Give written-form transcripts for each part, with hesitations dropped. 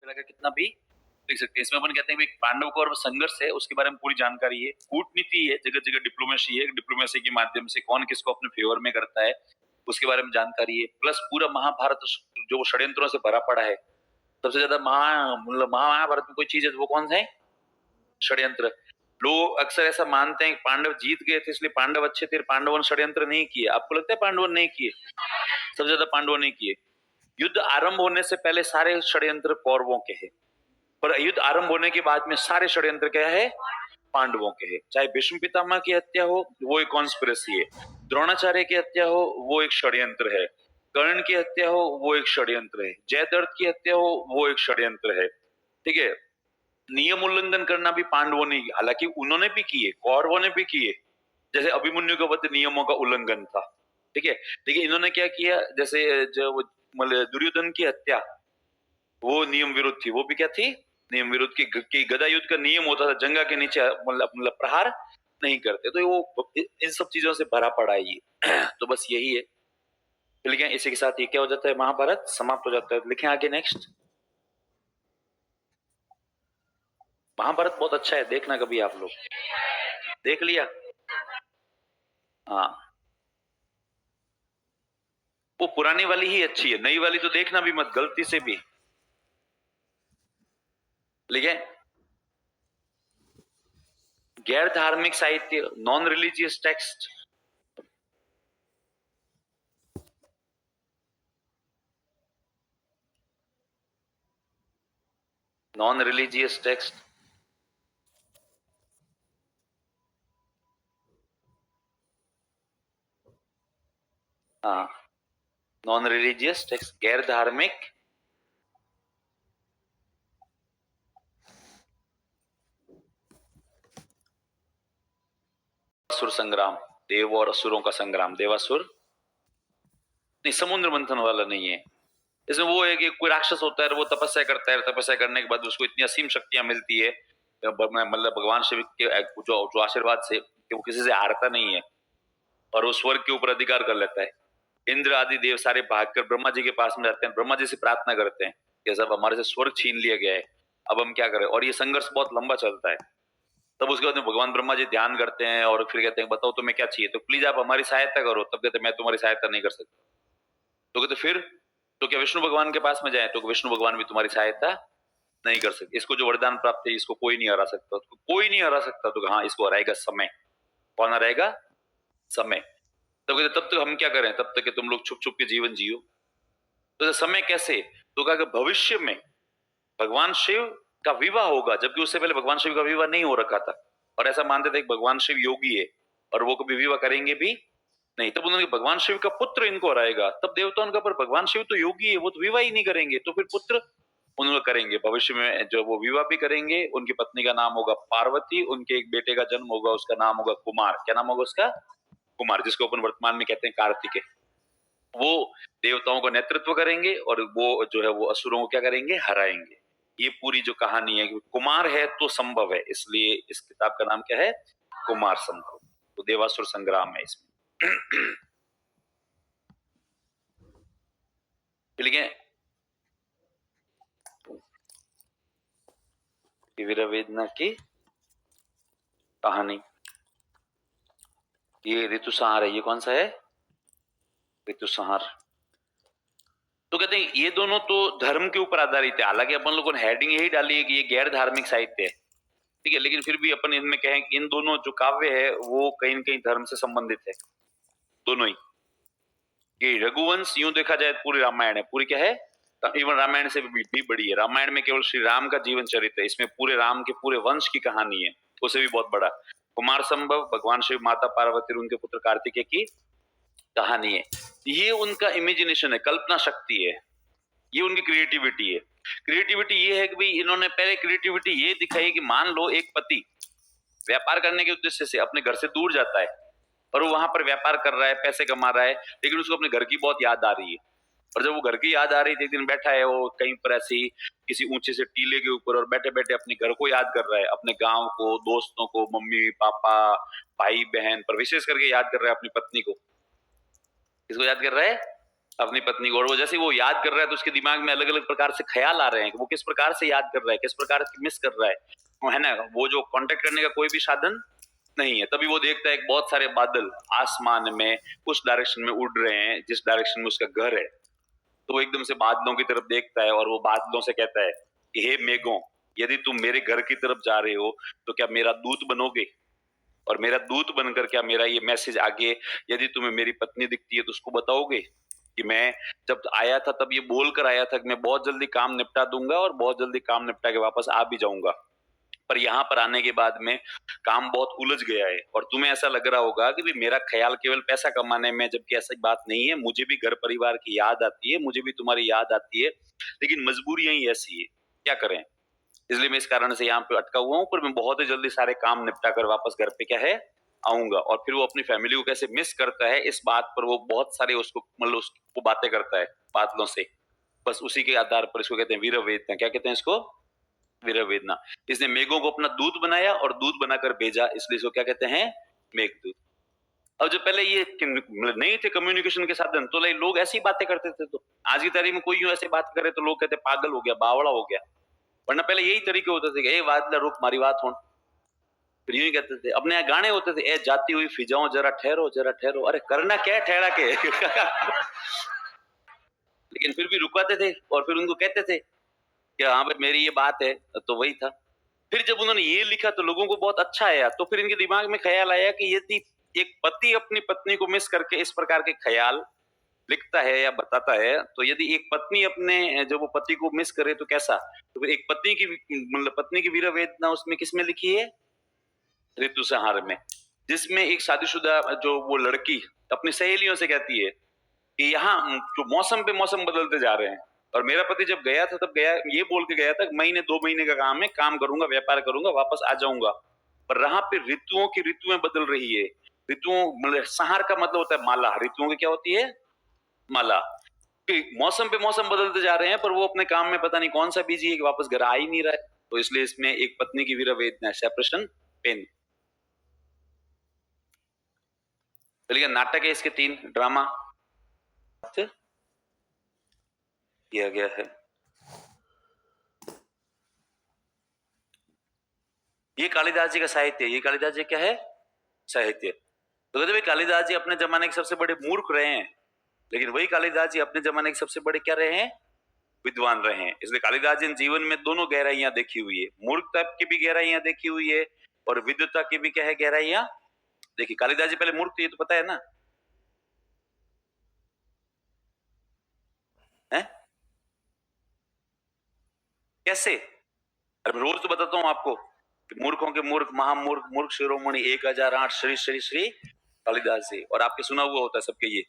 लगा कितना भी लिख सकते हैं। इसमें अपन कहते हैं कि पांडव का और संघर्ष है उसके बारे में पूरी जानकारी है, कूटनीति है, जगह जगह डिप्लोमेसी है, डिप्लोमेसी के माध्यम से कौन किसको अपने फेवर में करता है उसके बारे में जानकारी है, प्लस पूरा महाभारत जो षड्यंत्रों से भरा पड़ा है। सबसे ज्यादा महाभारत में कोई चीज है तो वो कौन सा है? षड्यंत्र। लोग अक्सर ऐसा मानते हैं कि पांडव जीत गए थे इसलिए पांडव अच्छे थे, पांडवों ने षड्यंत्र नहीं किए। आपको लगता है पांडवों ने नहीं किए? सबसे ज्यादा पांडवों ने किए। युद्ध आरंभ होने से पहले सारे षड्यंत्र कौरवों के हैं, पर युद्ध आरंभ होने के बाद में सारे षड्यंत्र क्या है? पांडवों के हैं। चाहे भीष्म पितामह की हत्या हो वो एक कॉन्स्पिरेसी है, द्रोणाचार्य की हत्या हो वो एक षड्यंत्र है, कर्ण की हत्या हो वो एक षड्यंत्र है, जयद्रथ की हत्या हो वो एक षड्यंत्र है। ठीक है। नियम उल्लंघन करना भी पांडवों ने, हालांकि उन्होंने भी किए, कौरवों ने भी किए। जैसे अभिमन्यु का वध नियमों का उल्लंघन था। ठीक है। लेकिन इन्होंने क्या किया, जैसे जो मतलब दुर्योधन की हत्या वो नियम विरुद्ध थी, वो भी क्या थी? नियम विरुद्ध की गदा युद्ध का नियम होता था, जंगा के नीचे मतलब प्रहार नहीं करते। तो वो इन सब चीजों से भरा पड़ा है ये। तो बस यही है। तो लिखें इसी के साथ ये क्या हो जाता है, महाभारत समाप्त हो जाता है। लिखें आगे नेक्स्ट। महाभारत बहुत अच्छा है, देखना कभी आप लोग। देख लिया? हाँ, वो पुरानी वाली ही अच्छी है, नई वाली तो देखना भी मत गलती से भी। लिखें गैर धार्मिक साहित्य, non religious text. Non religious text, हाँ, नॉन रिलीजियस टेक्स्ट, गैर धार्मिक असुर संग्राम, देव और असुरों का संग्राम, देवासुर नहीं, समुद्र मंथन वाला नहीं है। इसमें वो है कि कोई राक्षस होता है, वो तपस्या करता है, तपस्या करने के बाद उसको इतनी असीम शक्तियां मिलती है, मतलब भगवान शिव के जो आशीर्वाद से कि वो किसी से हारता नहीं है और वो स्वर्ग के ऊपर अधिकार कर लेता है। इंद्र आदि देव सारे भागकर ब्रह्मा जी के पास में जाते हैं, ब्रह्मा जी से प्रार्थना करते हैं कि सब हमारे से स्वर्ग छीन लिया गया है, अब हम क्या करें। और ये संघर्ष बहुत लंबा चलता है। तब उसके बाद में भगवान ब्रह्मा जी ध्यान करते हैं और फिर कहते हैं बताओ तुम्हें क्या चाहिए, तो प्लीज आप हमारी सहायता करो। तब कहते मैं तुम्हारी सहायता नहीं कर सकता। तो कहते फिर तो क्या विष्णु भगवान के पास में जाए, तो विष्णु भगवान भी तुम्हारी सहायता नहीं कर सकते। इसको जो वरदान प्राप्त है इसको कोई नहीं हरा सकता, तो कोई नहीं हरा सकता। तो हाँ, इसको हराएगा समय। कौन हराएगा? समय। तब कहते तब तक हम क्या करें, तब तक कि तुम लोग छुप छुप के जीवन जियो। तो समय कैसे? तो कहा कि भविष्य में भगवान शिव का विवाह होगा, जबकि उससे पहले भगवान शिव का विवाह नहीं हो रखा था और ऐसा मानते थे कि भगवान शिव योगी है और वो कभी विवाह करेंगे भी नहीं। तब उन्होंने भगवान शिव का पुत्र इनको हराएगा। तब देवताओं का, पर भगवान शिव तो योगी है, वो तो विवाह ही नहीं करेंगे, तो फिर पुत्र उन्होंने करेंगे। भविष्य में जो वो विवाह भी करेंगे, उनकी पत्नी का नाम होगा पार्वती, उनके एक बेटे का जन्म होगा, उसका नाम होगा कुमार। क्या नाम होगा उसका? कुमार, जिसको अपन वर्तमान में कहते हैं कार्तिकेय। वो देवताओं का नेतृत्व करेंगे और वो जो है वो असुरों को क्या करेंगे? हराएंगे। ये पूरी जो कहानी है, कुमार है तो संभव है, इसलिए इस किताब का नाम क्या है? कुमार संभव। तो देवासुर संग्राम है इसमें। लिखे वीरवेदना की कहानी, ये ऋतुसंहार है। ये कौन सा है? ऋतुसंहार। तो कहते हैं ये दोनों तो धर्म के ऊपर आधारित है, हालांकि अपन लोगों ने हेडिंग यही डाली है कि ये गैर धार्मिक साहित्य है। ठीक है, लेकिन फिर भी अपन इनमें कहें कि इन दोनों जो काव्य है वो कहीं न कहीं धर्म से संबंधित है, दोनों ही। ये रघुवंश यूं देखा जाए पूरी रामायण है, पूरी क्या है? इवन रामायण से भी बड़ी है। रामायण में केवल श्री राम का जीवन चरित्र है, इसमें पूरे राम के पूरे वंश की कहानी है, उसे भी बहुत बड़ा। कुमार संभव भगवान शिव, माता पार्वती और उनके पुत्र कार्तिकेय की कहानी है। ये उनका इमेजिनेशन है, कल्पना शक्ति है, ये उनकी क्रिएटिविटी है। क्रिएटिविटी ये है कि भाई इन्होंने पहले क्रिएटिविटी ये दिखाई कि मान लो एक पति व्यापार करने के उद्देश्य से अपने घर से दूर जाता है और वो वहां पर व्यापार कर रहा है, पैसे कमा रहा है, लेकिन उसको अपने घर की बहुत याद आ रही है। और जब वो घर की याद आ रही थी, एक दिन बैठा है वो कहीं पर ऐसी किसी ऊंचे से टीले के ऊपर और बैठे बैठे अपने घर को याद कर रहा है, अपने गांव को, दोस्तों को, मम्मी पापा, भाई बहन, पर विशेष करके याद कर रहा है अपनी पत्नी को। किसको याद कर रहा है? अपनी पत्नी को, और वो जैसे वो याद कर रहा है तो उसके दिमाग में अलग अलग प्रकार से ख्याल आ रहे हैं कि वो किस प्रकार से याद कर रहा है, किस प्रकार से मिस कर रहा है, वो है ना, वो जो कांटेक्ट करने का कोई भी साधन नहीं है। तभी वो देखता है कि बहुत सारे बादल आसमान में उस डायरेक्शन में उड़ रहे हैं जिस डायरेक्शन में उसका घर है। तो वो एकदम से बादलों की तरफ देखता है और वो बादलों से कहता है कि हे मेघों, यदि तुम मेरे घर की तरफ जा रहे हो तो क्या मेरा दूत बनोगे, और मेरा दूत बनकर क्या मेरा ये मैसेज आगे यदि तुम्हें मेरी पत्नी दिखती है तो उसको बताओगे कि मैं जब आया था तब ये बोल कर आया था कि मैं बहुत जल्दी काम निपटा दूंगा और बहुत जल्दी काम निपटा के वापस आ भी जाऊंगा, पर यहाँ पर आने के बाद में काम बहुत उलझ गया है और तुम्हें ऐसा लग रहा होगा कि भी मेरा ख्याल केवल पैसा कमाने में, जबकि ऐसी बात नहीं है। मुझे भी घर परिवार की याद आती है, मुझे भी तुम्हारी याद आती है, लेकिन मजबूरियां ही ऐसी है, क्या करें। इसलिए मैं इस कारण से यहाँ पे अटका हुआ हूँ, पर मैं बहुत ही जल्दी सारे काम निपटा कर वापस घर पे क्या है आऊंगा। और फिर वो अपनी फैमिली को कैसे मिस करता है इस बात पर वो बहुत सारे उसको मतलब उसको बातें करता है बादलों से। बस उसी के आधार पर इसको कहते हैं वीर वेदना। क्या कहते हैं इसको? वीर वेदना। इसने मेघों को अपना दूत बनाया और दूत बनाकर भेजा, इसलिए इसको क्या कहते हैं? मेघदूत। अब जो पहले ये मतलब नहीं थे कम्युनिकेशन के साधन, तो लोग ऐसी बातें करते थे। तो आज की तारीख में कोई यूं ऐसी बात करे तो लोग कहते पागल हो गया, बावड़ा हो गया। वरना पहले यही तरीके होते थे कि ए वादला रुक मारी बात हो, फिर यूं ही कहते थे। अपने यहाँ गाने होते थे, ए जाती हुई फिजाओं जरा ठहरो जरा ठहरो। अरे करना क्या है ठहरा के लेकिन फिर भी रुकवाते थे और फिर उनको कहते थे कि हाँ भाई मेरी ये बात है, तो वही था। फिर जब उन्होंने ये लिखा तो लोगों को बहुत अच्छा आया, तो फिर इनके दिमाग में ख्याल आया कि यदि एक पति अपनी पत्नी को मिस करके इस प्रकार के ख्याल लिखता है या बताता है, तो यदि एक पत्नी अपने जब वो पति को मिस करे तो कैसा। तो फिर एक पत्नी की मतलब पत्नी की वीर वेदना उसमें किसमें लिखी है? ऋतु संहार में, जिसमें एक शादीशुदा जो वो लड़की अपनी सहेलियों से कहती है कि यहाँ जो मौसम पे मौसम बदलते जा रहे हैं, और मेरा पति जब गया था तब गया ये बोल के गया था महीने 2 महीने का काम है, काम करूंगा व्यापार करूंगा वापस आ जाऊंगा। पर यहाँ पे ऋतुओं की ऋतुएं बदल रही है। ऋतुओं मतलब संहार का मतलब होता है माला, ऋतुओं की क्या होती है? माला। कि मौसम पे मौसम बदलते जा रहे हैं पर वो अपने काम में पता नहीं कौन सा बिजी है कि वापस घर आ ही नहीं रहा है। तो इसलिए इसमें एक पत्नी की वीर वेदना, सेपरेशन पेन। चलिए नाटक है इसके 3 ड्रामा किया गया है। ये कालिदास जी का साहित्य, ये कालिदास जी क्या है? साहित्य। तो कहते भाई कालिदास जी अपने जमाने के सबसे बड़े मूर्ख रहे हैं, लेकिन वही कालिदास जी अपने जमाने के सबसे बड़े क्या रहे हैं? विद्वान रहे हैं। इसलिए कालिदास जी ने जीवन में दोनों गहराइयां देखी हुई है, मूर्खता की भी गहराइयां देखी हुई है और विद्वता की भी क्या है गहराइयां देखी। कालिदास जी पहले मूर्ख थे, ये तो पता है ना? है कैसे? अरे रोज तो बताता हूं आपको कि मूर्खों के मूर्ख महामूर्ख मूर्ख शिरोमणि 1008 श्री श्री श्री कालिदास जी। और आपके सुना हुआ होता है सबके, ये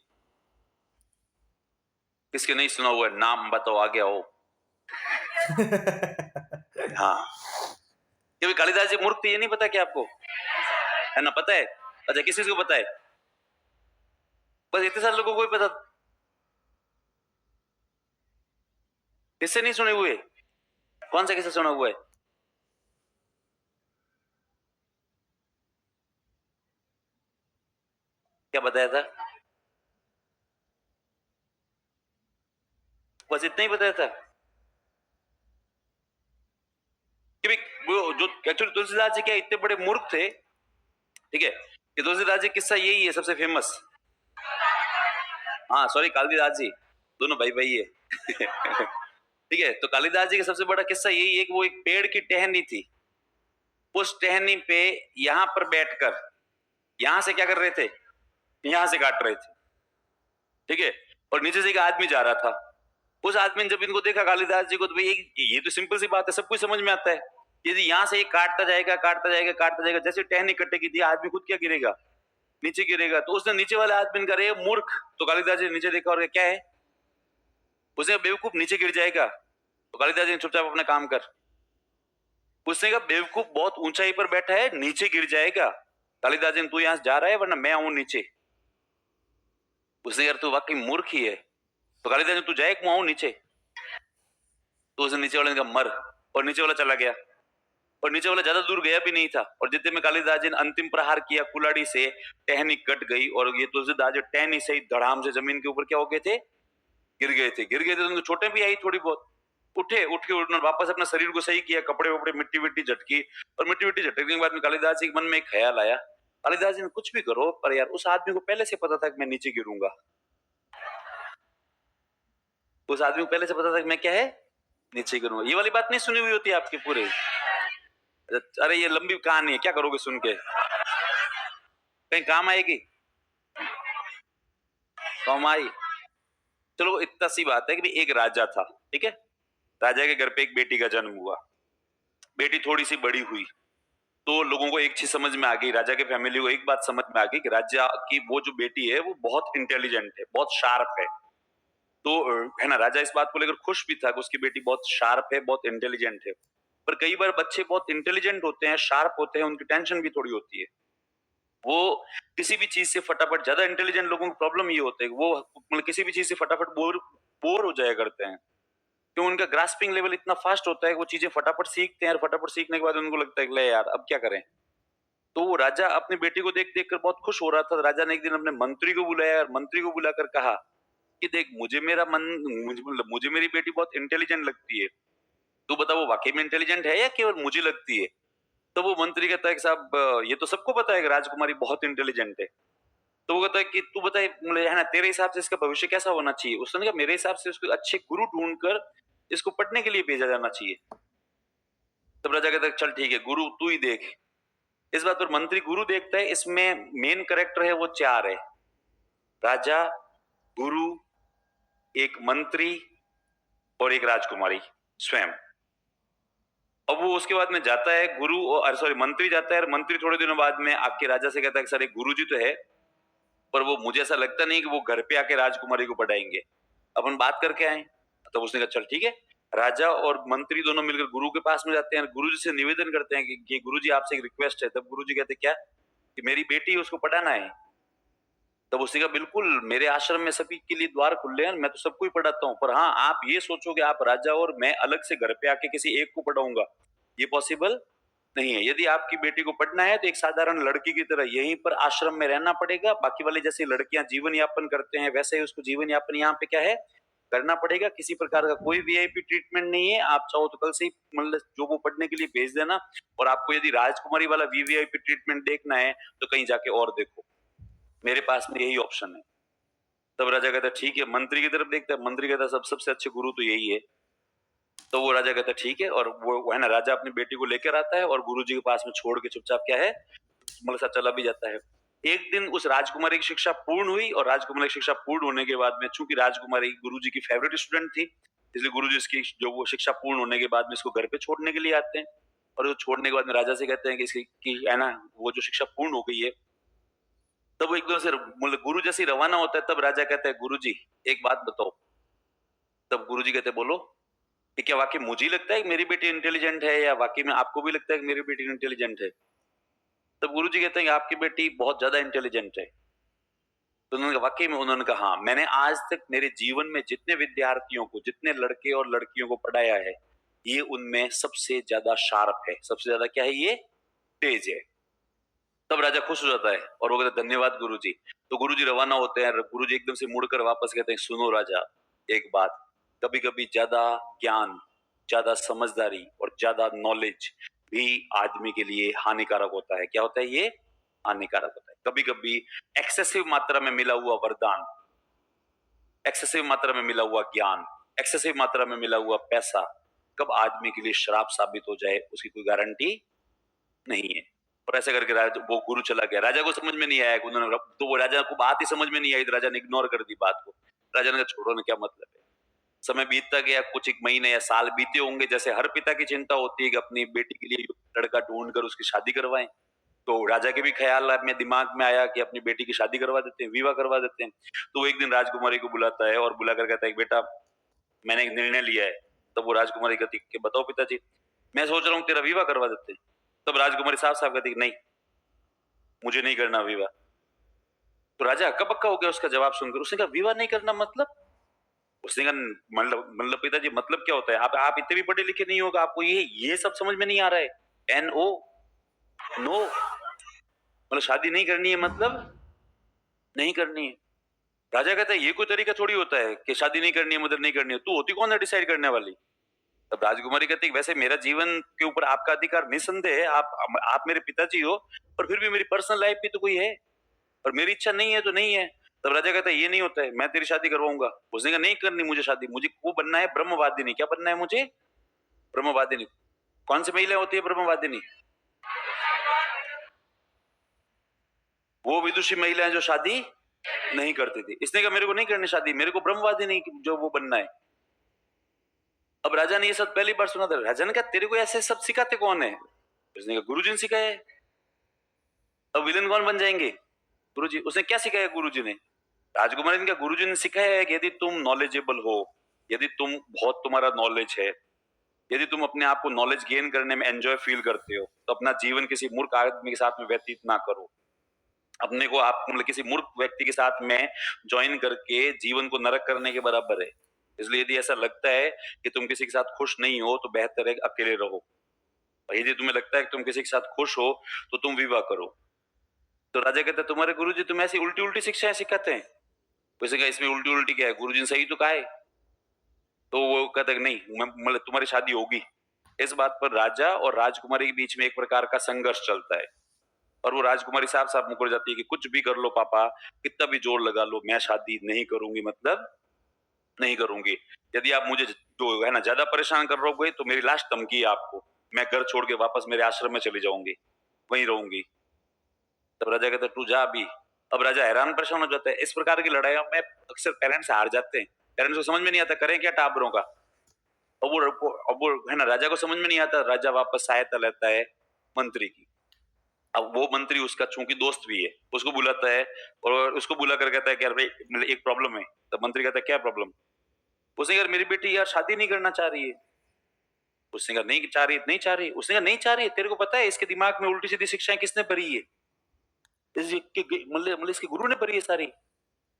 किसके नहीं सुना हुआ है? नाम बताओ आ गया हो हाँ, क्योंकि कालिदास जी मूर्ख थे ये नहीं पता क्या आपको? है ना? पता है? अच्छा किसी को पता है? बस इतने सारे लोगों को ही पता। किससे नहीं सुने हुए? कौन सा किससे सुना हुआ है? क्या बताया था? बस इतना ही बताया था कि वो जो एक्चुअली तुलसीदास जी क्या इतने बड़े मूर्ख थे, ठीक है, कि तुलसीदास जी किस्सा यही है सबसे फेमस। हाँ सॉरी, कालिदास जी दोनों भाई भाई है ठीक है, तो कालिदास जी का सबसे बड़ा किस्सा यही है कि वो एक पेड़ की टहनी थी, उस टहनी पे यहाँ पर बैठकर यहां से क्या कर रहे थे? यहां से काट रहे थे, ठीक है, और नीचे से एक आदमी जा रहा था। उस आदमी ने जब इनको देखा कालिदास जी को, तो भाई ये तो सिंपल सी बात है, सब कुछ समझ में आता है। यदि यहाँ से एक काटता जाएगा काटता जाएगा काटता जाएगा, जैसे टहनी कटेगी थी आदमी खुद क्या गिरेगा? नीचे गिरेगा। तो उसने नीचे वाले आदमी ने कहा मूर्ख, तो कालिदास जी ने नीचे देखा और क्या है? उसने बेवकूफ नीचे गिर जाएगा। तो कालिदास जी ने चुपचाप अपना काम कर। उसने कहा बेवकूफ बहुत ऊंचाई पर बैठा है नीचे गिर जाएगा। कालिदास जी ने तू यहां से जा रहा है वरना मैं आऊं नीचे। उसने यार तू वाकई मूर्ख ही है। तो कालिदास जी तू जाए मैं आऊं नीचे। तो उसने नीचे वाले ने कहा मर, और नीचे वाला चला गया। और नीचे वाला ज्यादा दूर गया भी नहीं था, और जितने में कालिदास जी ने अंतिम प्रहार किया कुलाड़ी से, टहनी कट गई और ये तुलसीदास जी टहनी से धड़ाम से जमीन के ऊपर क्या हो गए थे? गिर गए थे तो उनको चोटें भी आई थोड़ी बहुत। उठे, उठ के उन्होंने वापस अपना शरीर को सही किया, कपड़े वपड़े मिट्टी विट्टी झटकी, और मिट्टी विट्टी झटकने के बाद में कालिदास जी के मन में एक ख्याल आया, कालिदास जी ने कुछ भी करो पर यार उस आदमी को पहले से पता था कि मैं नीचे गिरूंगा, उस आदमी को पहले से पता था कि मैं क्या है, नीचे गिरूंगा। ये वाली बात नहीं सुनी हुई होती आपकी पूरे, अरे ये लंबी कहानी है, क्या करोगे सुन के, कहीं काम आएगी, काम आई। चलो इतना सी बात है कि एक राजा था, ठीक है, राजा के घर पे एक बेटी का जन्म हुआ, बेटी थोड़ी सी बड़ी हुई तो लोगों को एक चीज समझ में आ गई, राजा के फैमिली को एक बात समझ में आ गई कि राजा की वो जो बेटी है वो बहुत इंटेलिजेंट है, बहुत शार्प है। तो है ना, राजा इस बात को लेकर खुश भी था कि उसकी बेटी बहुत शार्प है, बहुत इंटेलिजेंट है। पर कई बार बच्चे बहुत इंटेलिजेंट होते हैं, शार्प होते हैं, उनकी टेंशन भी थोड़ी होती है, वो किसी भी चीज से फटाफट, ज्यादा इंटेलिजेंट लोगों की प्रॉब्लम ये होता है वो मतलब किसी भी चीज से फटाफट बोर बोर हो जाया करते हैं, क्यों, उनका ग्रास्पिंग लेवल इतना फास्ट होता है कि वो चीजें फटाफट सीखते हैं, और फटाफट सीखने के बाद उनको लगता है कि ले यार अब क्या करें। तो वो राजा अपनी बेटी को देख देख कर बहुत खुश हो रहा था। राजा ने एक दिन अपने मंत्री को बुलाया और मंत्री को बुलाकर कहा कि देख मुझे मेरा मन मुझे मेरी बेटी बहुत इंटेलिजेंट लगती है, तू बता वो वाकई में इंटेलिजेंट है या केवल मुझे लगती है। तो वो मंत्री कहता है कि साहब ये तो सबको पता है कि राजकुमारी बहुत इंटेलिजेंट है। तो वो कहता है कि तू बता है ना, तेरे हिसाब से इसका भविष्य कैसा होना चाहिए। उसने कहा मेरे हिसाब से उसको अच्छे गुरु ढूंढकर इसको पढ़ने के लिए भेजा जाना चाहिए। तब राजा कहता है चल ठीक है गुरु तू ही देख। इस बात पर मंत्री गुरु देखता है, इसमें मेन करेक्टर है वो चार है, राजा, गुरु, एक मंत्री और एक राजकुमारी स्वयं। अब वो उसके बाद में जाता है गुरु और सॉरी मंत्री जाता है, और मंत्री थोड़े दिनों बाद में आके राजा से कहता है कि सर एक गुरु जी तो है पर वो मुझे ऐसा लगता नहीं कि वो घर पे आके राजकुमारी को पढ़ाएंगे, अपन बात करके आए। तब उसने कहा चल ठीक है। राजा और मंत्री दोनों मिलकर गुरु के पास में जाते हैं, गुरु जी से निवेदन करते हैं कि गुरु जी आपसे एक रिक्वेस्ट है। तब गुरु जी कहते क्या कि मेरी बेटी उसको पढ़ाना है। तब उसने कहा बिल्कुल मेरे आश्रम में सभी के लिए द्वार खुले हैं, मैं तो सबको ही पढ़ाता हूँ, पर हाँ आप ये सोचोगे आप राजा और मैं अलग से घर पे आके किसी एक को पढ़ाऊंगा, ये पॉसिबल नहीं है। यदि आपकी बेटी को पढ़ना है तो एक साधारण लड़की की तरह यहीं पर आश्रम में रहना पड़ेगा, बाकी वाले जैसे लड़कियां जीवन यापन करते हैं वैसे ही उसको जीवन यापन यहाँ पे क्या है करना पड़ेगा। किसी प्रकार का कोई वीआईपी ट्रीटमेंट नहीं है। आप चाहो तो कल से ही मतलब जो वो पढ़ने के लिए भेज देना, और आपको यदि राजकुमारी वाला वीवीआईपी ट्रीटमेंट देखना है तो कहीं जाके और देखो, मेरे पास में यही ऑप्शन है। तब राजा कहता ठीक है, मंत्री की तरफ देखता है, मंत्री कहता सबसे अच्छे गुरु तो यही है। तो वो राजा कहता ठीक है, और वो है ना राजा अपनी बेटी को लेकर आता है और गुरुजी के पास में छोड़ के चुपचाप क्या है मतलब साथ चला भी जाता है। एक दिन उस राजकुमारी की शिक्षा पूर्ण हुई, और राजकुमारी की शिक्षा पूर्ण होने के बाद में चूंकि राजकुमारी गुरुजी की फेवरेट स्टूडेंट थी, इसलिए गुरुजी इसकी जो वो शिक्षा पूर्ण होने के बाद में इसको घर पे छोड़ने के लिए आते हैं। और वो छोड़ने के बाद में राजा से कहते हैं कि इसकी की है ना वो जो शिक्षा पूर्ण हो गई है। तब वो एकदम से मतलब गुरु जैसे रवाना होता है, तब राजा कहता है गुरु जी एक बात बताओ। तब गुरु जी कहते बोलो कि क्या वाकई मुझे लगता है कि मेरी बेटी इंटेलिजेंट है या वाकई में आपको भी लगता है कि मेरी बेटी इंटेलिजेंट है। तब गुरु जी कहते हैं आपकी बेटी बहुत ज्यादा इंटेलिजेंट है। तो उन्होंने वाकई में उन्होंने कहा हाँ, मैंने आज तक मेरे जीवन में जितने विद्यार्थियों को जितने लड़के और लड़कियों को पढ़ाया है ये उनमें सबसे ज्यादा शार्प है, सबसे ज्यादा क्या है ये तेज है। तब राजा खुश हो जाता है और वो कहते धन्यवाद गुरुजी। तो गुरुजी रवाना होते हैं, गुरुजी एकदम से मुड़कर वापस कहते हैं सुनो राजा एक बात, कभी कभी ज्यादा ज्ञान, ज्यादा समझदारी और ज्यादा नॉलेज भी आदमी के लिए हानिकारक होता है। क्या होता है ये हानिकारक होता है। कभी कभी एक्सेसिव मात्रा में मिला हुआ वरदान, एक्सेसिव मात्रा में मिला हुआ ज्ञान, एक्सेसिव मात्रा में मिला हुआ पैसा कब आदमी के लिए श्राप साबित हो जाए उसकी कोई गारंटी नहीं है। और ऐसे करके वो गुरु चला गया। राजा को समझ में नहीं आया, उन्होंने तो वो राजा को बात ही समझ में नहीं आई, तो राजा ने इग्नोर कर दी बात को। राजा ने कहा छोड़ो ना, क्या मतलब है। समय बीतता गया, कुछ एक महीने या साल बीते होंगे। जैसे हर पिता की चिंता होती है कि अपनी बेटी के लिए लड़का ढूंढ कर उसकी शादी करवाएं, तो राजा के भी ख्याल अपने दिमाग में आया कि अपनी बेटी की शादी करवा देते हैं, विवाह करवा देते हैं। तो वो एक दिन राजकुमारी को बुलाता है और बुलाकर कहता है बेटा मैंने एक निर्णय लिया है। तब वो राजकुमारी कहती कि बताओ पिताजी। मैं सोच रहा हूँ तेरा विवाह करवा देते हैं। तब राजकुमारी साफ साफ कहती नहीं मुझे नहीं करना विवाह। तो राजा हक्का बक्का हो गया उसका जवाब सुनकर। उसने कहा विवाह नहीं करना मतलब। उसने कहा मतलब पिताजी मतलब क्या होता है, आप इतने भी पढ़े लिखे नहीं होगा, आपको ये सब समझ में नहीं आ रहा है। NO नो मतलब शादी नहीं करनी है मतलब नहीं करनी है। राजा कहता है ये कोई तरीका थोड़ी होता है कि शादी नहीं करनी है, मदद नहीं करनी है, तू होती कौन है डिसाइड करने वाली। तब राजकुमारी कहती है वैसे मेरा जीवन के ऊपर आपका अधिकार निसंदेह है, आप मेरे पिताजी हो, पर फिर भी मेरी पर्सनल लाइफ भी तो कोई है, और मेरी इच्छा नहीं है तो नहीं है। तब राजा कहता है ये नहीं होता है, मैं तेरी शादी करवाऊंगा। उसने कहा नहीं करनी मुझे शादी, मुझे वो बनना है ब्रह्मवादिनी। क्या बनना है मुझे? ब्रह्मवादिनी। कौन सी महिला होती है ब्रह्मवादिनी? वो विदुषी महिलाएं जो शादी नहीं करती थी। इसने कहा मेरे को नहीं करनी शादी, मेरे को ब्रह्मवादिनी जो वो बनना है। अब राजा ने ये सब पहली बार सुना था। राजा ने कहा तेरे को ऐसे सब सिखाते कौन है? उसने कहा गुरुजी ने सिखाया है। अब विलन कौन बन जाएंगे? गुरुजी। उसने क्या सिखाया गुरुजी ने? राजकुमारी ने कहा गुरुजी ने सिखाया है कि यदि तुम नॉलेजेबल हो, यदि तुम बहुत तुम्हारा नॉलेज है, यदि तुम अपने आप को नॉलेज गेन करने में एंजॉय फील करते हो, तो अपना जीवन किसी मूर्ख आदमी के साथ में व्यतीत ना करो। अपने को आप मतलब किसी मूर्ख व्यक्ति के साथ में ज्वाइन करके जीवन को नरक करने के बराबर है। इसलिए यदि ऐसा लगता है कि तुम किसी के साथ खुश नहीं हो तो बेहतर है अकेले रहो। और यदि तुम्हें लगता है कि तुम किसी के साथ खुश हो तो तुम विवाह करो। तो राजा कहता है तुम्हारे गुरुजी तुम्हें ऐसी उल्टी उल्टी शिक्षाएं सिखाते हैं। वैसे कहा इसमें उल्टी उल्टी क्या है, गुरुजी ने सही तो कहा है। तो वो कहता है नहीं, मतलब तुम्हारी शादी होगी। इस बात पर राजा और राजकुमारी के बीच में एक प्रकार का संघर्ष चलता है, और वो राजकुमारी साफ साफ मुकर जाती है कि कुछ भी कर लो पापा, कितना भी जोर लगा लो, मैं शादी नहीं करूंगी, मतलब नहीं करूंगी। यदि आप मुझे जो है ना ज्यादा परेशान कर रहोगे तो मेरी लास्ट धमकी है आपको, मैं घर छोड़ के वापस मेरे आश्रम में चली जाऊंगी, वहीं रहूंगी। तब राजा कहता है तू जा अभी। अब राजा हैरान परेशान हो जाता है। इस प्रकार की लड़ाइयों में अक्सर पेरेंट्स हार जाते हैं। पेरेंट्स को समझ में नहीं आता करें क्या टाबरों का। अब वो है ना राजा को समझ में नहीं आता। राजा वापस सहायता लेता है मंत्री की। अब वो मंत्री उसका चूंकि दोस्त भी है, उसको बुलाता है और उसको बुला कर कहता है कि यार भाई मतलब एक प्रॉब्लम है। तब मंत्री कहता है क्या प्रॉब्लम? उसने यार मेरी बेटी यार शादी नहीं करना चाह रही है। उसने कहा नहीं चाह रही, नहीं चाह रही। उसने कहा नहीं चाह रही, तेरे को पता है इसके दिमाग में उल्टी सीधी शिक्षाएं किसने भरी है? मतलब इसके गुरु ने भरी है सारी।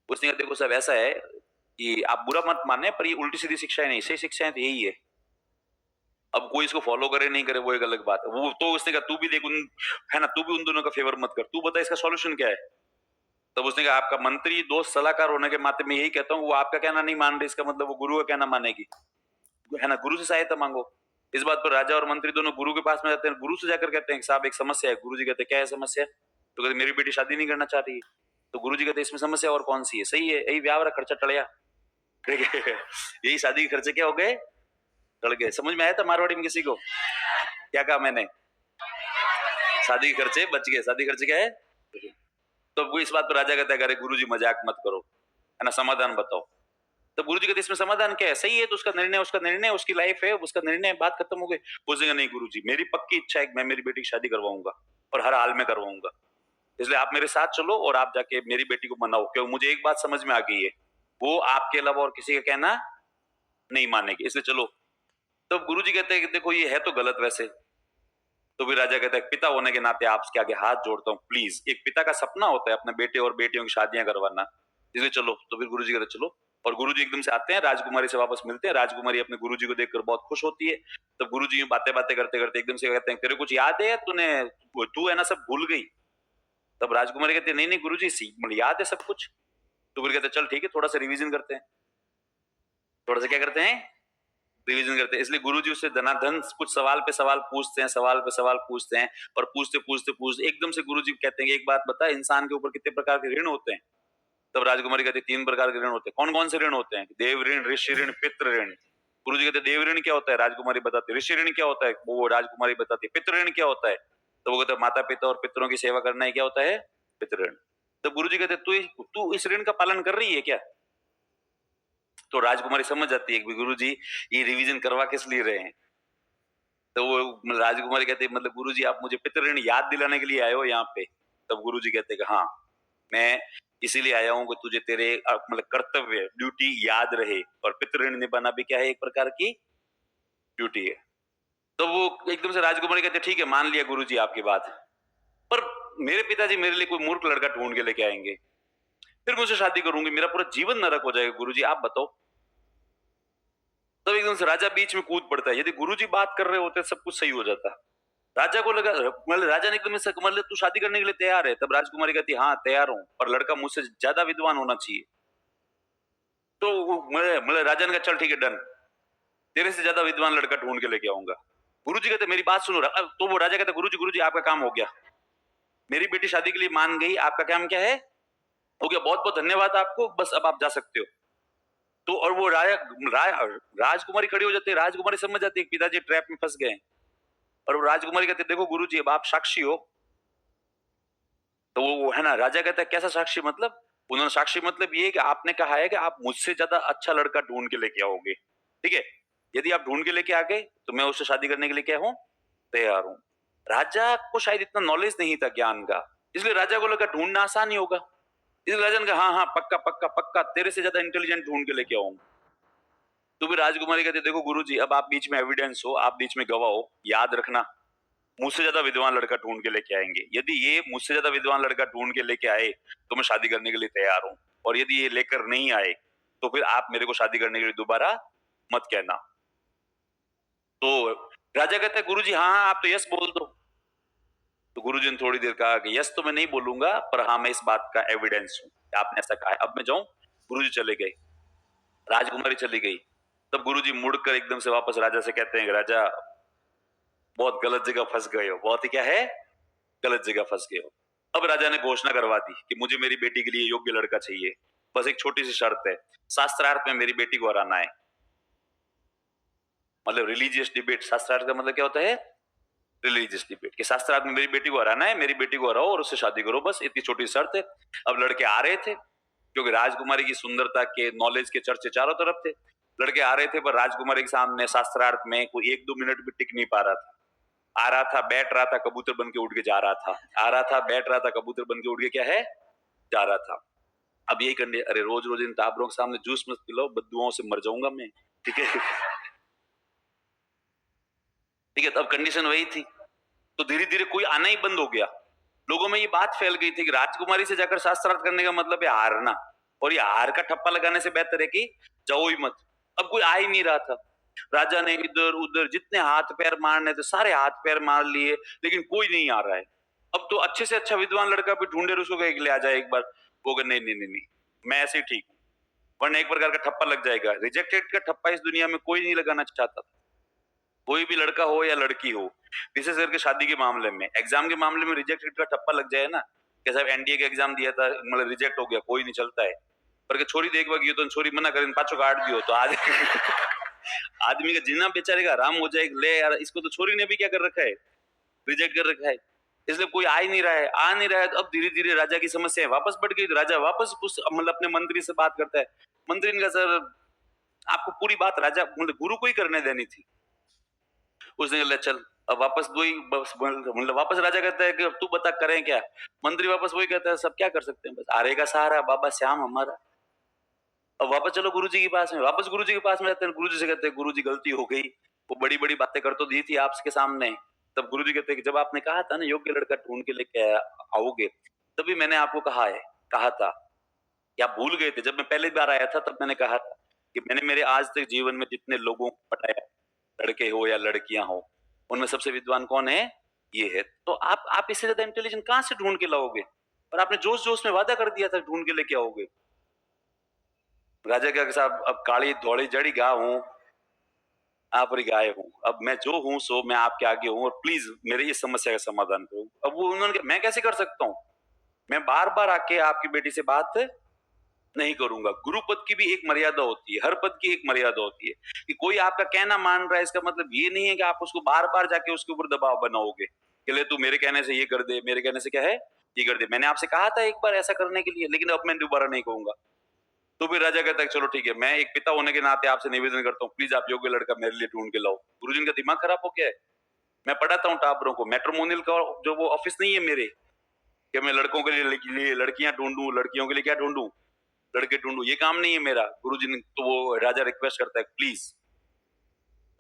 उसने कहा देखो सब ऐसा है कि आप बुरा मत माने, पर ये उल्टी सीधी शिक्षाएं नहीं, सही शिक्षाएं तो यही है। अब कोई इसको फॉलो करे नहीं करे वो एक अलग बात है। वो तो उसने कहा तू भी देख उन है ना, तू भी उन दोनों का फेवर मत कर, तू बता इसका सॉल्यूशन क्या है। तब उसने कहा आपका मंत्री दोस्त सलाहकार होने के नाते मैं यही कहता हूँ, वो आपका कहना नहीं मान रही, इसका मतलब वो गुरु का कहना मानेगी, है ना, गुरु से सहायता मांगो। इस बात पर राजा और मंत्री दोनों गुरु के पास में जाते हैं। गुरु से जाकर कहते हैं साहब एक समस्या है। गुरु जी कहते हैं क्या है समस्या? तो कहते मेरी बेटी शादी नहीं करना चाह रही है। तो गुरु जी कहते इसमें समस्या और कौन सी है? सही है यही ब्याह वाला खर्चा टल गया। यही शादी के खर्चे क्या हो गए? टल गए। समझ में आया था मारवाड़ी में किसी को? क्या कहा मैंने? शादी के खर्चे बच गए। शादी खर्चे क्या है? तो वो इस बात पर राजा कहता है अरे गुरु जी मजाक मत करो, है ना, समाधान बताओ। तो गुरु जी कहते इसमें समाधान क्या है? सही है तो उसका निर्णय उसकी लाइफ है, उसका निर्णय, बात खत्म हो गई। बोलेगा नहीं गुरु जी मेरी पक्की इच्छा है कि मैं मेरी बेटी की शादी करवाऊंगा और हर हाल में करवाऊंगा। इसलिए आप मेरे साथ चलो और आप जाके मेरी बेटी को मनाओ, क्योंकि मुझे एक बात समझ में आ गई है, वो आपके अलावा और किसी का कहना नहीं मानेगी, इसलिए चलो। तो गुरु जी कहते हैं कि देखो ये है तो गलत वैसे। तो भी राजा कहता है पिता होने के नाते आपके आगे हाथ जोड़ता हूँ प्लीज, एक पिता का सपना होता है अपने बेटे और बेटियों की शादियां करवाना, इसलिए चलो। तो फिर गुरुजी कहते चलो। और गुरुजी एकदम से आते हैं, राजकुमारी से वापस मिलते हैं। राजकुमारी अपने गुरुजी को देखकर बहुत खुश होती है। तब गुरुजी बातें बातें करते करते एकदम से कहते हैं तेरे कुछ याद है? तूने तू है ना सब भूल गई। तब राजकुमारी कहते हैं नहीं नहीं गुरुजी मतलब याद है सब कुछ। तो फिर कहते चल ठीक है थोड़ा सा रिविजन करते हैं। थोड़ा सा क्या करते हैं? रिवीजन करते हैं। इसलिए गुरुजी उससे धनाधन कुछ सवाल पे सवाल पूछते हैं, सवाल पे सवाल पूछते हैं। और पूछते पूछते पूछते एकदम से गुरुजी कहते हैं कि एक बात बता, इंसान के ऊपर कितने प्रकार के ऋण होते हैं? तब राजकुमारी कहते हैं 3 प्रकार के ऋण होते हैं। कौन कौन से ऋण होते हैं? देव ऋण, ऋषि ऋण, पितृ ऋण। गुरुजी कहते हैं देव ऋण क्या होता है? राजकुमारी बताती है। ऋषि ऋण क्या होता है? वो राजकुमारी बताती है। पितृ ऋण क्या होता है? तो वो कहते हैं माता पिता और पितरों की सेवा करना है, क्या होता है? पितृ ऋण। तो गुरुजी कहते हैं तू इस ऋण का पालन कर रही है क्या? तो राजकुमारी समझ जाती है कि गुरुजी ये रिवीजन करवा किस लिए रहे हैं। तो वो राजकुमारी कहते हैं मतलब गुरुजी आप मुझे पितृ ऋण याद दिलाने के लिए आए हो यहाँ पे? तब गुरुजी कहते हैं कि हाँ मैं इसीलिए आया हूँ कि तुझे तेरे मतलब कर्तव्य ड्यूटी याद रहे, और पितृ ऋण निभाना भी क्या है? एक प्रकार की ड्यूटी है। तो वो एकदम से राजकुमारी कहते ठीक है मान लिया गुरुजी आपकी बात, पर मेरे पिताजी मेरे लिए कोई मूर्ख लड़का ढूंढ के लेके आएंगे, फिर मुझसे शादी करूंगी, मेरा पूरा जीवन नरक हो जाएगा। गुरुजी आप बताओ। तब एकदम से राजा बीच में कूद पड़ता है। यदि गुरुजी बात कर रहे होते सब कुछ सही हो जाता। राजा को लगा मतलब राजा ने एकदम से मतलब तू शादी करने के लिए तैयार है? तब राजकुमारी कहती हाँ तैयार हूं, पर लड़का मुझसे ज्यादा विद्वान होना चाहिए। तो मतलब राजा ने कहा चल ठीक है डन, तेरे से ज्यादा विद्वान लड़का ढूंढ के लेके आऊंगा। गुरुजी कहते मेरी बात सुनो। तो वो राजा कहता गुरुजी आपका काम हो गया, मेरी बेटी शादी के लिए मान गई, आपका काम क्या है हो गया, बहुत बहुत धन्यवाद आपको, बस अब आप जा सकते हो। तो और वो राजकुमारी खड़ी हो जाती है, राजकुमारी समझ जाती है पिताजी ट्रैप में फंस गए। और वो राजकुमारी कहते देखो गुरुजी अब आप साक्षी हो। तो वो है ना, राजा कहता है कैसा साक्षी मतलब? उन्होंने साक्षी मतलब ये कि आपने कहा है कि आप मुझसे ज्यादा अच्छा लड़का ढूंढ के लेके आओगे, ठीक है? यदि आप ढूंढ के लेके आ गए तो मैं उससे शादी करने के लिए क्या हूं, तैयार हूं। राजा को शायद इतना नॉलेज नहीं था ज्ञान का, इसलिए राजा को लगा ढूंढना आसान ही होगा। इसलिए राजा ने कहा हाँ हाँ पक्का पक्का पक्का, तेरे से ज्यादा इंटेलिजेंट ढूंढ के लेके आऊंगा। तो भी राजकुमारी कहते देखो गुरुजी अब आप बीच में एविडेंस हो, आप बीच में गवाह हो, याद रखना मुझसे ज्यादा विद्वान लड़का ढूंढ के लेके आएंगे। यदि ये मुझसे ज्यादा विद्वान लड़का ढूंढ के लेके आए तो मैं शादी करने के लिए तैयार हूं, और यदि ये लेकर नहीं आए तो फिर आप मेरे को शादी करने के लिए दोबारा मत कहना। तो राजा कहता है गुरुजी हाँ हाँ आप तो यस बोल दो। तो गुरुजी ने थोड़ी देर कहा कि यस तो मैं नहीं बोलूंगा, पर हाँ मैं इस बात का एविडेंस हूं, आपने ऐसा कहा है, अब मैं जाऊं? गुरुजी चले गए, राजकुमारी चली गई। तब गुरुजी मुड़कर एकदम से वापस राजा से कहते हैं कि राजा बहुत गलत जगह फंस गए हो, बहुत ही क्या है, गलत जगह फंस गए हो। अब राजा ने घोषणा करवा दी कि मुझे मेरी बेटी के लिए योग्य लड़का चाहिए, बस एक छोटी सी शर्त है, शास्त्रार्थ में मेरी बेटी को हराना है। मतलब रिलीजियस डिबेट, शास्त्रार्थ का मतलब क्या होता है, रिलीजियस डिबेट, कि शास्त्रार्थ में मेरी बेटी को हराना है, मेरी बेटी को हराओ और उससे शादी करो, बस इतनी छोटी शर्त है। अब लड़के आ रहे थे, क्योंकि राजकुमारी की सुंदरता के नॉलेज के चर्चे चारों तरफ थे। लड़के आ रहे थे पर राजकुमारी के सामने शास्त्रार्थ में कोई एक दो मिनट भी टिक नहीं पा रहा था। आ रहा था बैठ रहा था, कबूतर बन के उड़ के जा रहा था, आ रहा था बैठ रहा था, कबूतर बन के उड़ के क्या है, जा रहा था। अब यही करने, अरे रोज रोज इन टाबरों के सामने जूस मत पिलाओ, बददुआओं से मर जाऊंगा मैं, ठीक है? ठीक है, तब कंडीशन वही थी। तो धीरे धीरे कोई आना ही बंद हो गया। लोगों में ये बात फैल गई थी कि राजकुमारी से जाकर शास्त्रार्थ करने का मतलब है हारना, और ये हार का ठप्पा लगाने से बेहतर है कि जाओ ही मत। अब कोई आ ही नहीं रहा था। राजा ने इधर उधर जितने हाथ पैर मारने थे सारे हाथ पैर मार लिए, लेकिन कोई नहीं आ रहा है। अब तो अच्छे से अच्छा विद्वान लड़का भी ढूंढे, उसको कहे ले आ जाए एक बार। वो कहे नहीं नहीं नहीं नहीं, मैं ऐसे ही ठीक हूँ, वरना एक प्रकार का ठप्पा लग जाएगा। रिजेक्टेड का ठप्पा इस दुनिया में कोई नहीं लगाना चाहता, कोई भी लड़का हो या लड़की हो। विशेष करके शादी के मामले में, एग्जाम के मामले में रिजेक्टेड का ठप्पा लग जाए ना, कि साहब एनडीए का एग्जाम दिया था मतलब रिजेक्ट हो गया, कोई नहीं चलता है। पर छोरी देख गई तो छोरी मना करें पाछो काट दियो तो आज आदमी का जीना बेचारे का आराम हो जाएगा। ले यार इसको तो छोरी ने भी क्या कर रखा है, रिजेक्ट कर रखा है। इसलिए कोई आ ही नहीं रहा है, आ नहीं रहा है। तो अब धीरे धीरे राजा की समस्या वापस बढ़ गई। तो राजा वापस उस मतलब अपने मंत्री से बात करता है। मंत्री ने कहा सर आपको पूरी बात राजा मतलब गुरु को ही करने देनी थी। उसने कहा चल अब वापस वही मतलब वापस राजा कहता है कि अब तू बता करें क्या। मंत्री वापस वही कहता है सब क्या कर सकते हैं, बस आरे का सहारा बाबा श्याम हमारा। अब वापस चलो गुरुजी के पास में, वापस गुरुजी के पास में जाते हैं। गुरुजी से कहते हैं गुरुजी गलती हो गई, वो बड़ी बड़ी बातें कर तो दी थी आपके सामने। तब गुरुजी कहते हैं कि जब आपने कहा था ना योग्य लड़का ढूंढ के लेके आओगे, तभी मैंने आपको कहा था कि आप भूल गए थे। जब मैं पहली बार आया था तब मैंने कहा था कि मैंने मेरे आज तक जीवन में जितने लोगों को पढ़ाया, लड़के हो या लड़कियां हो, उनमें सबसे विद्वान कौन है, ये है। तो आप इससे ज्यादा इंटेलिजेंट कहां से ढूंढ के लाओगे, और आपने जोश जोश में वादा कर दिया था ढूंढ के लेके आओगे। राजा क्या साहब अब काली धौड़ी जड़ी गा हूं, आप ही गाय हूं, अब मैं जो हूं सो मैं आपके आगे हूं, और प्लीज मेरे इस समस्या का समाधान करो। अब वो उन्होंने मैं कैसे कर सकता हूं, मैं बार बार आके आपकी बेटी से बात नहीं करूंगा। गुरु पद की भी एक मर्यादा होती है, हर पद की एक मर्यादा होती है। कि कोई आपका कहना मान रहा है इसका मतलब ये नहीं है कि आप उसको बार बार जाके उसके ऊपर दबाव बनाओगे कि ले तू मेरे कहने से ये कर दे, मेरे कहने से क्या है ये कर दे। मैंने आपसे कहा था एक बार ऐसा करने के लिए, लेकिन अब मैं दोबारा नहीं कहूंगा। तो फिर राजा कहता है चलो ठीक है, मैं एक पिता होने के नाते आपसे निवेदन करता हूँ, प्लीज आप योग्य लड़का मेरे लिए ढूंढ के लाओ। गुरुजी का दिमाग खराब हो गया है। मैं पढ़ाता हूँ टाबरों को, मैट्रिमोनियल का जो वो ऑफिस नहीं है मेरे, कि मैं लड़कों के लिए लड़कियां ढूंढूं, लड़कियों के लिए क्या ढूंढूं, लड़के ढूंढूं, ये काम नहीं है मेरा। गुरुजी ने तो वो राजा रिक्वेस्ट करता है प्लीज।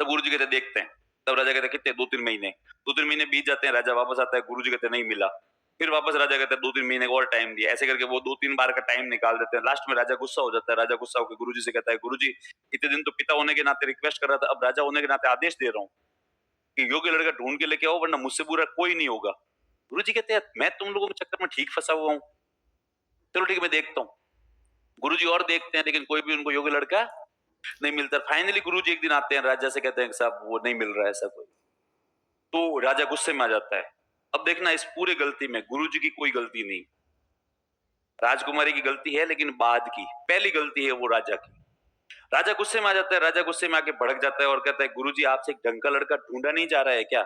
तब गुरुजी कहते देखते हैं। तब राजा कहते कितने, 2-3 महीने। 2-3 महीने बीत जाते हैं, राजा वापस आता है, गुरुजी कहते नहीं मिला। फिर वापस राजा कहता है 2-3 महीने और टाइम दिया। ऐसे करके वो 2-3 बार का टाइम निकाल देते हैं। लास्ट में राजा गुस्सा हो जाता है। राजा गुस्सा होकर गुरुजी से कहता है गुरुजी इतने दिन तो पिता होने के नाते रिक्वेस्ट कर रहा था, अब राजा होने के नाते आदेश दे रहा हूँ कि योग्य लड़का ढूंढ के लेके आओ, वरना मुझसे बुरा कोई नहीं होगा। गुरुजी कहते हैं मैं तुम लोगों के चक्कर में ठीक फंसा हुआ हूँ, चलो ठीक है मैं देखता हूँ। गुरुजी और देखते हैं लेकिन कोई भी उनको योग्य लड़का नहीं मिलता। फाइनली गुरुजी एक दिन आते हैं, राजा से कहते हैं कि साहब वो नहीं मिल रहा है ऐसा कोई। तो राजा गुस्से में आ जाता है। अब देखना इस पूरे गलती में गुरुजी की कोई गलती नहीं, राजकुमारी की गलती है, लेकिन बाद की पहली गलती है वो राजा की। राजा गुस्से में आ जाता है, राजा गुस्से में आके भड़क जाता है और कहता है गुरुजी आपसे एक ढंग का लड़का ढूंढा नहीं जा रहा है क्या?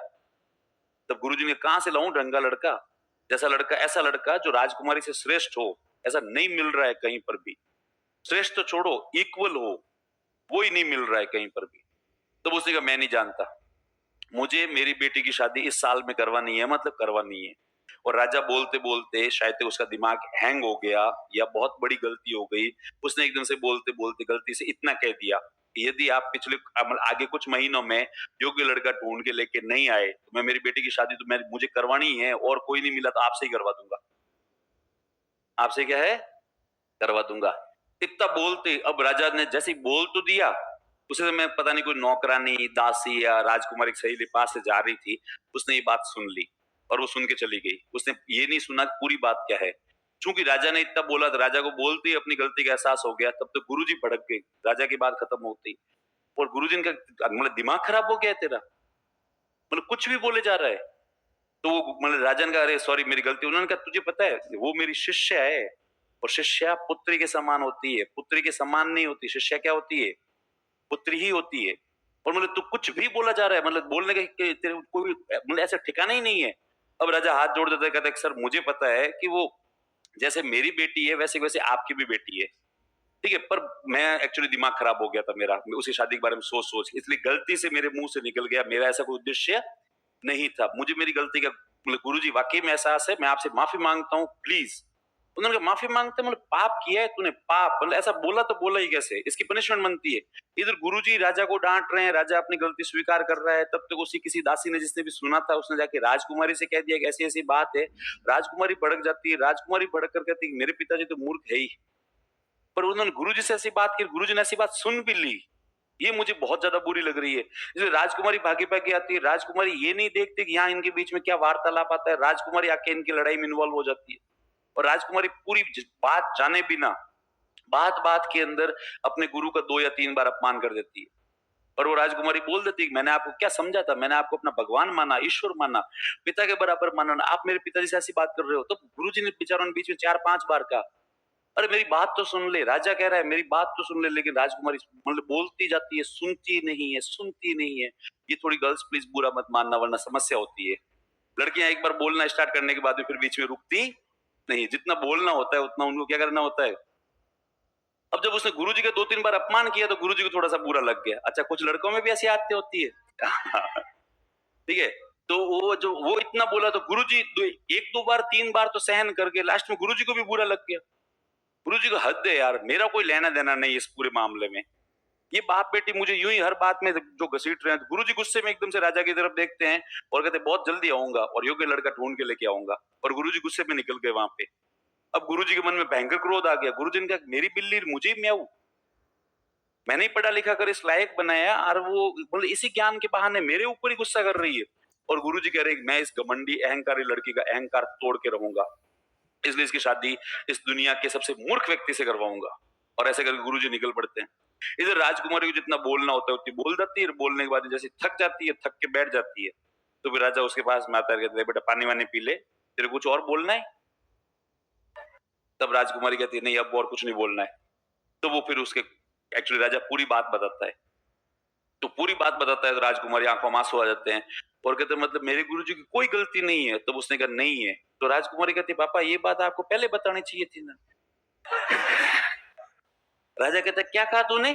तब गुरुजी ने कहां से लाऊं ढंग का लड़का, जैसा लड़का, ऐसा लड़का जो राजकुमारी से श्रेष्ठ हो, ऐसा नहीं मिल रहा है कहीं पर भी। श्रेष्ठ तो छोड़ो, इक्वल हो, वो ही नहीं मिल रहा है कहीं पर भी। तब उसने कहा मैं नहीं जानता, मुझे मेरी बेटी की शादी इस साल में करवानी है, मतलब करवानी है। और राजा बोलते बोलते शायद तक उसका दिमाग हैंग हो गया या बहुत बड़ी गलती हो गई, उसने एकदम से बोलते बोलते गलती से इतना कह दिया कि यदि आप पिछले आगे कुछ महीनों में योग्य लड़का ढूंढ के लेके नहीं आए तो मैं मेरी बेटी की शादी तो मैं मुझे करवानी है और कोई नहीं मिला तो आपसे ही करवा दूंगा, आपसे क्या है करवा दूंगा। इतना बोलते अब राजा ने जैसे ही बोल तो दिया, उसे समय पता नहीं कोई नौकरानी दासी या राजकुमारी सहेली पास से जा रही थी, उसने ये बात सुन ली और वो सुन के चली गई। उसने ये नहीं सुना पूरी बात क्या है। चूंकि राजा ने इतना बोला तो राजा को बोलते ही अपनी गलती का एहसास हो गया, तब तो गुरुजी भड़क गए, राजा की बात खत्म होती। और गुरुजी का मतलब दिमाग खराब हो गया तेरा, मतलब कुछ भी बोले जा रहा है। तो वो मतलब राजा ने कहा अरे सॉरी मेरी गलती। उन्होंने कहा तुझे पता है वो मेरी शिष्य है और शिष्या पुत्री के समान होती है, पुत्री के समान नहीं होती, शिष्या क्या होती है, पुत्री ही होती है। और मतलब तू कुछ भी बोला जा रहा है, मतलब बोलने का तेरे कोई मतलब ऐसा ठिकाना ही नहीं है। अब राजा हाथ जोड़ देता है, कहता है सर मुझे पता है कि वो जैसे मेरी बेटी है वैसे वैसे आपकी भी बेटी है, ठीक है, पर मैं एक्चुअली दिमाग खराब हो गया था मेरा, मैं उसी शादी के बारे में सोच सोच, इसलिए गलती से मेरे मुंह से निकल गया, मेरा ऐसा कोई उद्देश्य नहीं था, मुझे मेरी गलती का मतलब गुरुजी वाकई में एहसास है, मैं आपसे माफी मांगता हूँ प्लीज। उन्होंने कहा माफी मांगते मतलब पाप किया है तूने, पाप मतलब ऐसा बोला तो बोला ही कैसे, इसकी पनिशमेंट बनती है। इधर गुरुजी राजा को डांट रहे हैं, राजा अपनी गलती स्वीकार कर रहा है, तब तक उसी किसी दासी ने जिसने भी सुना था उसने जाके राजकुमारी से कह दिया कि ऐसी ऐसी बात है। राजकुमारी भड़क जाती है, राजकुमारी भड़क कर कहती है मेरे पिताजी तो मूर्ख है ही, पर उन्होंने गुरुजी से ऐसी बात की, गुरुजी ने ऐसी बात सुन भी ली, ये मुझे बहुत ज्यादा बुरी लग रही है। इसलिए राजकुमारी भागी भागी आती है, राजकुमारी ये नहीं देखती कि यहाँ इनके बीच में क्या वार्तालाप आता है, राजकुमारी आके इनकी लड़ाई में इन्वॉल्व हो जाती है। और राजकुमारी पूरी बात जाने बिना बात बात के अंदर अपने गुरु का 2 या 3 बार अपमान कर देती है। और वो राजकुमारी बोल देती है मैंने आपको क्या समझा था, मैंने आपको अपना भगवान माना, ईश्वर माना, पिता के बराबर माना, आप मेरे पिताजी से ऐसी बात कर रहे हो। तो गुरुजी ने बेचारों ने बीच में 4-5 बार कहा अरे मेरी बात तो सुन ले, राजा कह रहा है मेरी बात तो सुन ले, लेकिन राजकुमारी मतलब बोलती जाती है, सुनती नहीं है, सुनती नहीं है। ये थोड़ी गर्ल्स प्लीज बुरा मत मानना वरना समस्या होती है। लड़कियां एक बार बोलना स्टार्ट करने के बाद में फिर बीच में रुकती नहीं, जितना बोलना होता है उतना उनको क्या करना होता है। अब जब उसने गुरुजी का 2-3 बार अपमान किया तो गुरुजी को थोड़ा सा बुरा लग गया, अच्छा कुछ लड़कों में भी ऐसी आदतें होती है ठीक है। तो वो जो वो इतना बोला तो गुरुजी 1-2 बार 3 बार तो सहन करके लास्ट में गुरुजी को भी बुरा लग गया। गुरुजी को हद है यार, मेरा कोई लेना देना नहीं इस पूरे मामले में, ये बाप बेटी मुझे यूं ही हर बात में जो घसीट रहे हैं। गुरुजी गुस्से में एकदम से राजा की तरफ देखते हैं और कहते बहुत जल्दी आऊंगा और योग्य लड़का ढूंढ के लेके आऊंगा, और गुरुजी गुस्से में निकल गए वहां पे। अब गुरुजी के मन में भयंकर क्रोध आ गया, गुरुजी ने कहा मेरी बिल्ली मुझे ही म्याऊ, मैंने ही पढ़ा लिखा कर इस लायक बनाया और वो बोले इसी ज्ञान के बहाने मेरे ऊपर ही गुस्सा कर रही है। और गुरुजी कह रहे मैं इस घमंडी अहंकारी लड़की का अहंकार तोड़ के रहूंगा, इसलिए इसकी शादी इस दुनिया के सबसे मूर्ख व्यक्ति से करवाऊंगा। और ऐसे करके गुरुजी निकल पड़ते हैं। इधर राजकुमारी को जितना बोलना होता है उतनी बोल जाती है, बोलने के बाद जैसे थक जाती है, थक के बैठ जाती है, तो फिर राजा उसके पास में आता है, कहते हैं बेटा पानी वानी पी ले, तेरे कुछ और बोलना है। तब राजकुमारी कहती है नहीं अब और कुछ नहीं बोलना है। तो वो फिर उसके एक्चुअली राजा पूरी बात बताता है, तो पूरी बात बताता है तो राजकुमारी आंखों में आंसू आ जाते हैं और कहते हैं मतलब मेरे गुरुजी की कोई गलती नहीं है। तब उसने कहा नहीं है। तो राजकुमारी कहती पापा ये बात आपको पहले बतानी चाहिए थी ना। राजा कहता क्या कहा तूने।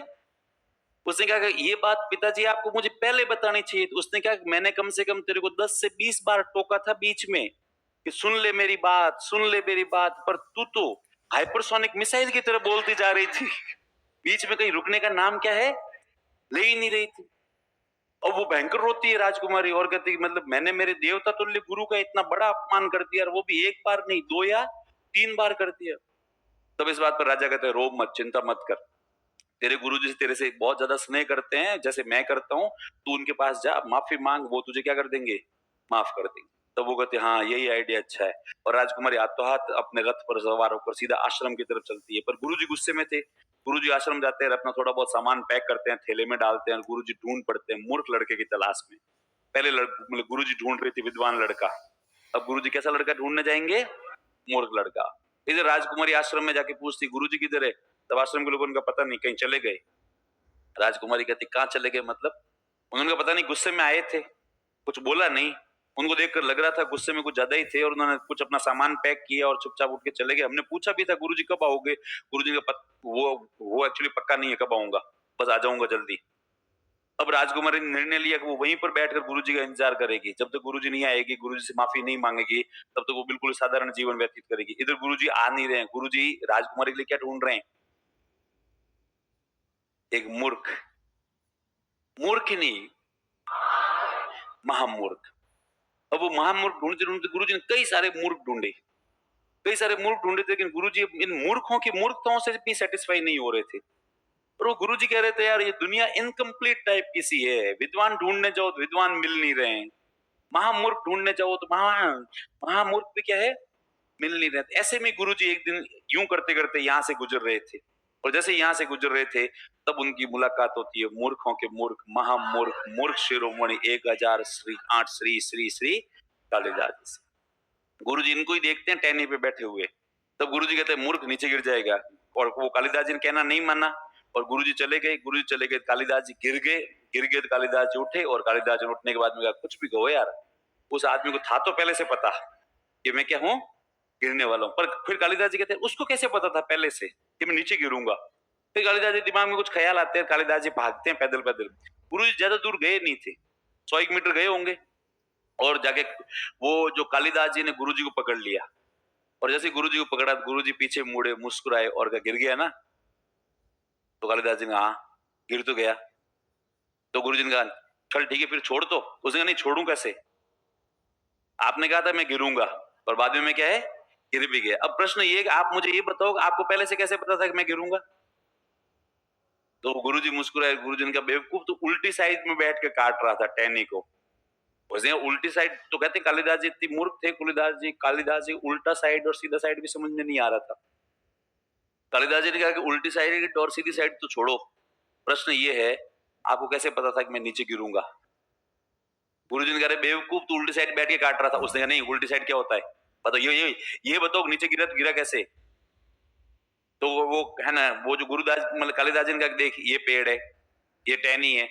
उसने कहा ये बात पिताजी आपको मुझे पहले बतानी चाहिए। उसने कहा मैंने कम से कम तेरे को 10 से 20 बार टोका था बीच में कि सुन ले मेरी बात, सुन ले मेरी बात, पर तू तो हाइपरसोनिक मिसाइल की तरह बोलती जा रही थी, बीच में कहीं रुकने का नाम क्या है ले ही नहीं रही थी। और वो भयंकर रोती है राजकुमारी और कहती है मतलब मैंने मेरे देवता तुल्य गुरु का इतना बड़ा अपमान कर दिया और वो भी एक बार नहीं 2 या 3 बार कर दिया। तब इस बात पर राजा कहते हैं रो मत, चिंता मत कर, तेरे गुरुजी से तेरे से बहुत ज्यादा स्नेह करते हैं जैसे मैं करता हूँ, तू उनके पास जा माफी मांग, वो तुझे क्या कर देंगे माफ कर देंगे। तब वो कहते हाँ यही आइडिया अच्छा है। और राजकुमारी हाथों हाथ अपने रथ पर सवार होकर सीधा आश्रम की तरफ चलती है। पर गुरुजी गुस्से में थे। गुरुजी आश्रम जाते हैं, अपना थोड़ा बहुत सामान पैक करते हैं, थैले में डालते हैं, और गुरुजी ढूंढ पड़ते हैं मूर्ख लड़के की तलाश में। पहले मतलब गुरुजी ढूंढ रहे थे विद्वान लड़का, अब गुरुजी कैसा लड़का ढूंढने जाएंगे? मूर्ख लड़का। इधर राजकुमारी आश्रम में जाके पूछती गुरुजी किधर है? तब आश्रम के लोगों का पता नहीं, कहीं चले गए। राजकुमारी कहती कहाँ चले गए मतलब? उन्होंने पता नहीं, गुस्से में आए थे, कुछ बोला नहीं। उनको देखकर लग रहा था गुस्से में कुछ ज्यादा ही थे, और उन्होंने कुछ अपना सामान पैक किया और चुपचाप उठ के चले गए। हमने पूछा भी था गुरुजी कब आओगे? गुरुजी का वो एक्चुअली पक्का नहीं है कब आऊंगा, बस आ जाऊंगा जल्दी। अब राजकुमारी ने निर्णय लिया कि वो वहीं पर बैठकर गुरुजी का इंतजार करेगी। जब तक गुरुजी नहीं आएगी, गुरुजी से माफी नहीं मांगेगी, तब तक वो बिल्कुल साधारण जीवन व्यतीत करेगी। इधर गुरुजी आ नहीं रहे हैं। गुरुजी राजकुमारी के लिए क्या ढूंढ रहे हैं? एक मूर्ख, मूर्ख नहीं, महामूर्ख। अब वो महामूर्ख ढूंढते ढूंढते गुरुजी ने कई सारे मूर्ख ढूंढे, कई सारे मूर्ख ढूंढे थे, लेकिन गुरुजी इन मूर्खों की मूर्खताओं से भी सेटिस्फाई नहीं हो रहे थे। और वो गुरुजी कह रहे थे यार ये दुनिया इनकम्प्लीट टाइप की सी है, विद्वान ढूंढने जाओ तो विद्वान मिल नहीं रहे हैं, महामूर्ख ढूंढने जाओ तो महामूर्ख भी क्या है, मिल नहीं रहे थे। ऐसे में गुरुजी एक दिन यूं करते करते यहाँ से गुजर रहे थे, और जैसे यहाँ से गुजर रहे थे तब उनकी मुलाकात होती है मूर्खों के मूर्ख महामूर्ख मूर्ख शिरोमणि 1000 श्री 8 श्री श्री श्री कालिदास जी से। गुरुजी इनको ही देखते हैं टहनी पे बैठे हुए, तब गुरुजी कहते हैं मूर्ख नीचे गिर जाएगा, और वो कालिदास जी ने कहना नहीं माना, और गुरुजी चले गए। गुरुजी चले गए, कालिदास जी गिर गए, गिर गए तो कालिदास जी उठे, और कालिदास जी उठने के बाद में कहा कुछ भी कहो यार, उस आदमी को था तो पहले से पता कि मैं क्या हूँ, गिरने वाला हूँ। पर फिर कालिदास जी कहते हैं उसको कैसे पता था पहले से कि मैं नीचे गिरूंगा? फिर कालिदास जी दिमाग में कुछ ख्याल आते हैं, कालिदास जी भागते हैं पैदल पैदल। गुरुजी ज्यादा दूर गए नहीं थे, 100 मीटर गए होंगे, और जाके वो जो कालिदास जी ने गुरुजी को पकड़ लिया, और जैसे गुरुजी को पकड़ा गुरुजी पीछे मुड़े, मुस्कुराए और कहा गिर गया ना? तो कालिदास जी ने हाँ गिर तो गया। तो गुरुजी ने कहा चल ठीक है फिर छोड़, तो उसने कहा नहीं छोड़ू कैसे, आपने कहा था मैं गिरूंगा, और बाद में मैं क्या है, गिर भी गया। अब प्रश्न ये कि आप मुझे ये बताओ आपको पहले से कैसे पता था कि मैं गिरूंगा? तो गुरुजी मुस्कुराए, गुरुजी ने कहा बेवकूफ तो उल्टी साइड में बैठ के काट रहा था टहनी को। उसने उल्टी साइड तो कहते कालिदास जी इतनी मूर्ख थे, कालिदास जी उल्टा साइड और सीधा साइड भी समझ में नहीं आ रहा था। कालिदास जी ने कहा कि उल्टी साइड और सीधी साइड तो छोड़ो, प्रश्न ये है आपको कैसे पता था कि मैं नीचे गिरूंगा? गुरुजी ने कहा बेवकूफ तो उल्टी साइड बैठ के काट रहा था। उसने कहा नहीं उल्टी साइड क्या होता है बताओ, ये बताओ नीचे गिरा तो गिरा कैसे? तो वो है ना, वो जो गुरुदास मतलब कालिदास जी ने कहा देख ये पेड़ है, ये टहनी है,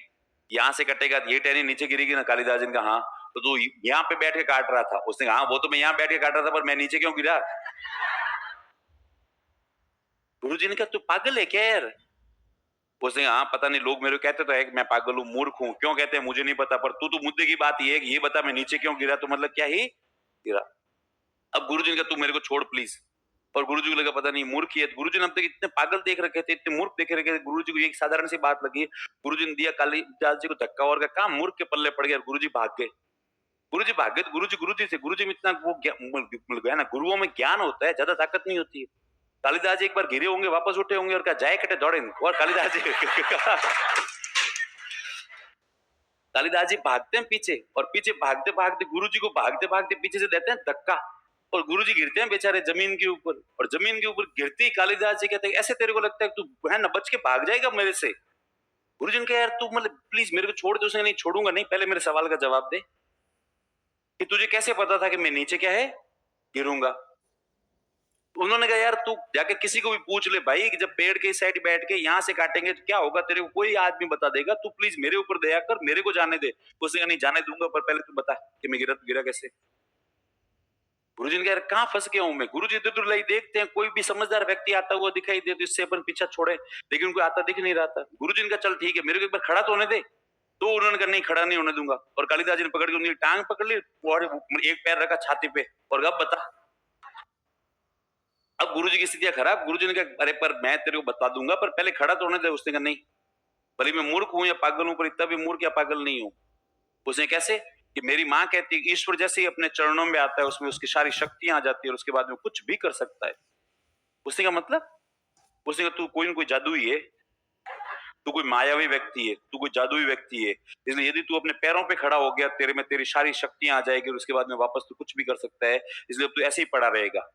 यहाँ से कटेगा ये टहनी नीचे गिरेगी ना? कालिदास जी ने कहा हाँ। तो तू यहाँ पे बैठ के काट रहा था? उसने कहा हाँ वो तो मैं यहाँ बैठ के काट रहा था, पर मैं नीचे क्यों गिरा? गुरुजी ने कहा तू पागल है क्या यार? उसने हाँ पता नहीं, लोग मेरे को कहते तो है कि मैं पागल हूँ मूर्ख हूँ, क्यों कहते हैं मुझे नहीं पता, पर तू तो मुद्दे की बात ये है कि ये बता मैं नीचे क्यों गिरा, तो मतलब क्या ही गिरा। अब गुरुजी ने कहा तू मेरे को छोड़ प्लीज, और गुरुजी को लगा पता नहीं मूर्ख है। गुरुजी ने अब तक इतने पागल देख रखे थे, इतने मूर्ख देख रखे थे, गुरुजी को एक साधारण सी बात लगी, गुरुजी ने दिया कालिदास जी को धक्का और कहा मूर्ख के पल्ले पड़ गया, गुरुजी भाग गए। गुरुजी भाग गए तो गुरुजी थे, गुरुजी में इतना वो है ना, गुरुओं में ज्ञान होता है, ज्यादा ताकत नहीं होती है। कालिदास जी एक बार गिरे होंगे, वापस उठे होंगे और कहा जाए कटे दौड़े, और कालिदास जी कालिदास जी भागते हैं पीछे, और पीछे भागते भागते गुरुजी को भागते भागते पीछे से देते हैं धक्का, और गुरुजी गिरते हैं बेचारे जमीन के ऊपर, और जमीन के ऊपर गिरते ही कालिदास जी कहते हैं ऐसे तेरे को लगता है तू है ना बच के भाग जाएगा मेरे से? गुरुजी ने कहा यार तू मतलब प्लीज मेरे को छोड़ दे। उसने नहीं छोड़ूंगा नहीं, पहले मेरे सवाल का जवाब दे कि तुझे कैसे पता था कि मैं नीचे क्या है, गिरूंगा? उन्होंने कहा यार तू जाके किसी को भी पूछ ले भाई कि जब पेड़ के साइड बैठ के यहाँ से काटेंगे तो क्या होगा, तेरे को कोई आदमी बता देगा, तू प्लीज मेरे ऊपर दया कर, मेरे को जाने दे। उसने कहा नहीं जाने दूंगा, पर पहले तू बता कि मैं गिरा कैसे? गुरुजी ने कहा कहाँ फंस गया हूं मैं? गुरुजी इधर देखते हैं, कोई भी समझदार व्यक्ति आता हुआ दिखाई दे तो इससे अपन पीछा छोड़े, लेकिन उनको आता दिख नहीं रहा था। गुरुजी ने कहा चल ठीक है मेरे को एक बार खड़ा तो होने दे, तो उन्होंने कहा नहीं खड़ा नहीं होने दूंगा, और कालिदास जी ने पकड़ के उनकी टांग पकड़ ली और एक पैर रखा छाती पे, और अब बता। अब गुरुजी की स्थितियां खराब। गुरुजी ने कहा अरे पर मैं तेरे को बता दूंगा, पर पहले खड़ा तो होने दे। उसने कहा नहीं, भले मैं मूर्ख हूं या पागल हूं, पर इतना भी मूर्ख या पागल नहीं हूं। उसने कैसे कि मेरी माँ कहती है ईश्वर जैसे ही अपने चरणों में आता है उसमें उसकी सारी शक्तियां आ जाती है, और उसके बाद में कुछ भी कर सकता है। उसने कहा मतलब? उसने कहा तू कोई ना कोई जादू ही है। तू कोई मायावी व्यक्ति है, तू कोई जादुई व्यक्ति है, इसलिए यदि तू अपने पैरों पे खड़ा हो गया, तेरे में तेरी सारी शक्तियां आ जाएगी और उसके बाद में वापस तू कुछ भी कर सकता है, इसलिए अब तू ऐसे ही पड़ा रहेगा।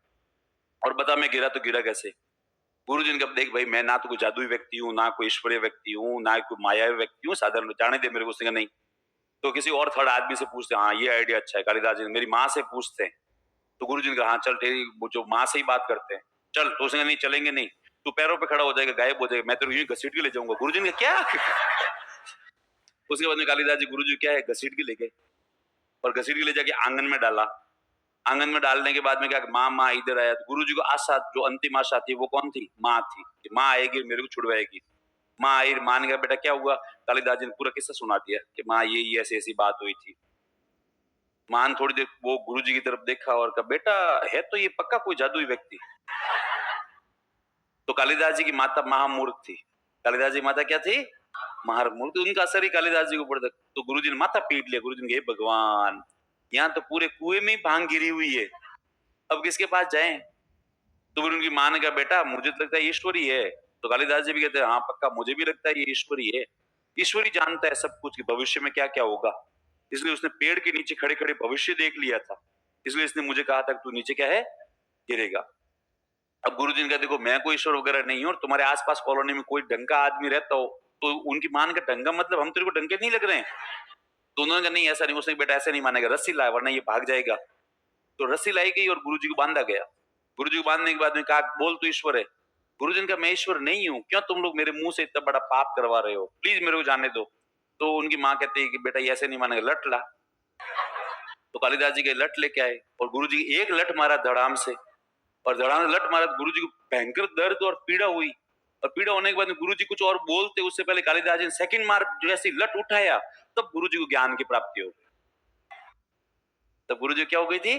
और बता मैं गिरा तो गिरा कैसे? गुरु जी ने कहा देख भाई, मैं ना तो कोई जादुई व्यक्ति हूँ, ना कोई ईश्वरीय व्यक्ति हूँ, ना कोई मायावी व्यक्ति हूँ, साधारण जाने दे मेरे को। उसने कहा नहीं। तो किसी और थर्ड आदमी से पूछते, हाँ ये आइडिया अच्छा है। कालिदास जी ने मेरी माँ से पूछते हैं। तो गुरु जी ने कहा हाँ चल, तेरी वो जो माँ से ही बात करते हैं, चल। तो उसने कहा नहीं चलेंगे नहीं, तू पैरों पे खड़ा हो जाएगा, गायब हो जाएगा, मैं तेरे को यूं घसीट के ले जाऊंगा। गुरु जी ने कहा क्या? उसके बाद में कालिदास जी गुरु जी क्या है, घसीट के ले गए और घसीट के ले जाके आंगन में डाला। आंगन में डालने के बाद में क्या, माँ माँ इधर आया। तो गुरु जी को आशा, जो अंतिम आशा थी वो कौन थी? माँ थी। माँ आएगी मेरे को छुड़वाएगी। माँ आई, माँ ने कहा बेटा क्या हुआ? कालिदास जी ने पूरा किस्सा सुना दिया कि माँ ये ऐसी ऐसी बात हुई थी। माँ ने थोड़ी देर वो गुरु जी की तरफ देखा और कहा बेटा है तो ये पक्का कोई जादुई व्यक्ति। तो कालिदास जी की माता महामूर्ख थी। कालिदास जी की माता क्या थी? महामूर्ख। उनका असर ही कालिदास जी को पड़ता। तो गुरु जी ने माथा पीट लिया। गुरु जी ने कहा भगवान, यहाँ तो पूरे कुएं में ही भांग गिरी हुई है, अब किसके पास जाएं? तो फिर उनकी माँ ने कहा बेटा मुझे तो लगता है ईश्वरी है। तो कालिदास जी भी कहते हैं हाँ पक्का मुझे भी लगता है ये ईश्वरी है। ईश्वरी जानता है सब कुछ कि भविष्य में क्या क्या होगा, इसलिए उसने पेड़ के नीचे खड़े खड़े भविष्य देख लिया था, इसलिए इसने मुझे कहा था कि तू नीचे क्या है, गिरेगा। अब गुरु जी ने कहा देखो मैं कोई ईश्वर वगैरह नहीं हूँ और तुम्हारे आसपास कॉलोनी में कोई ढंग का आदमी रहता हो। तो उनकी मान का ढंगा मतलब हम तेरे को ढंग के नहीं लग रहे हैं? तो उन्होंने कहा नहीं ऐसा नहीं। उसने बेटा ऐसे नहीं मानेगा, रस्सी ला वरना ये भाग जाएगा। तो रस्सी लाई गई और गुरु जी को बांधा गया। गुरु जी को बांधने के बाद में कहा बोल तू ईश्वर है। गुरु जी ने कहा मैं ईश्वर नहीं हूँ, क्यों तुम लोग मेरे मुंह से इतना बड़ा पाप करवा रहे हो, प्लीज मेरे को जाने दो। तो उनकी माँ कहती है कि बेटा ये ऐसे नहीं मानेगा, लट ला। तो कालिदास जी के लट लेके आए और गुरु जी एक लट मारा धड़ाम से, और धड़ाम से लट मारा तो गुरु जी को भयंकर दर्द और पीड़ा हुई। और पीड़ा होने के बाद गुरु जी कुछ और बोलते उससे पहले कालिदास जी ने सेकंड मार जैसे लट उठाया, तब गुरु जी को ज्ञान की प्राप्ति हो गई। तब गुरु जी क्या हो गई थी?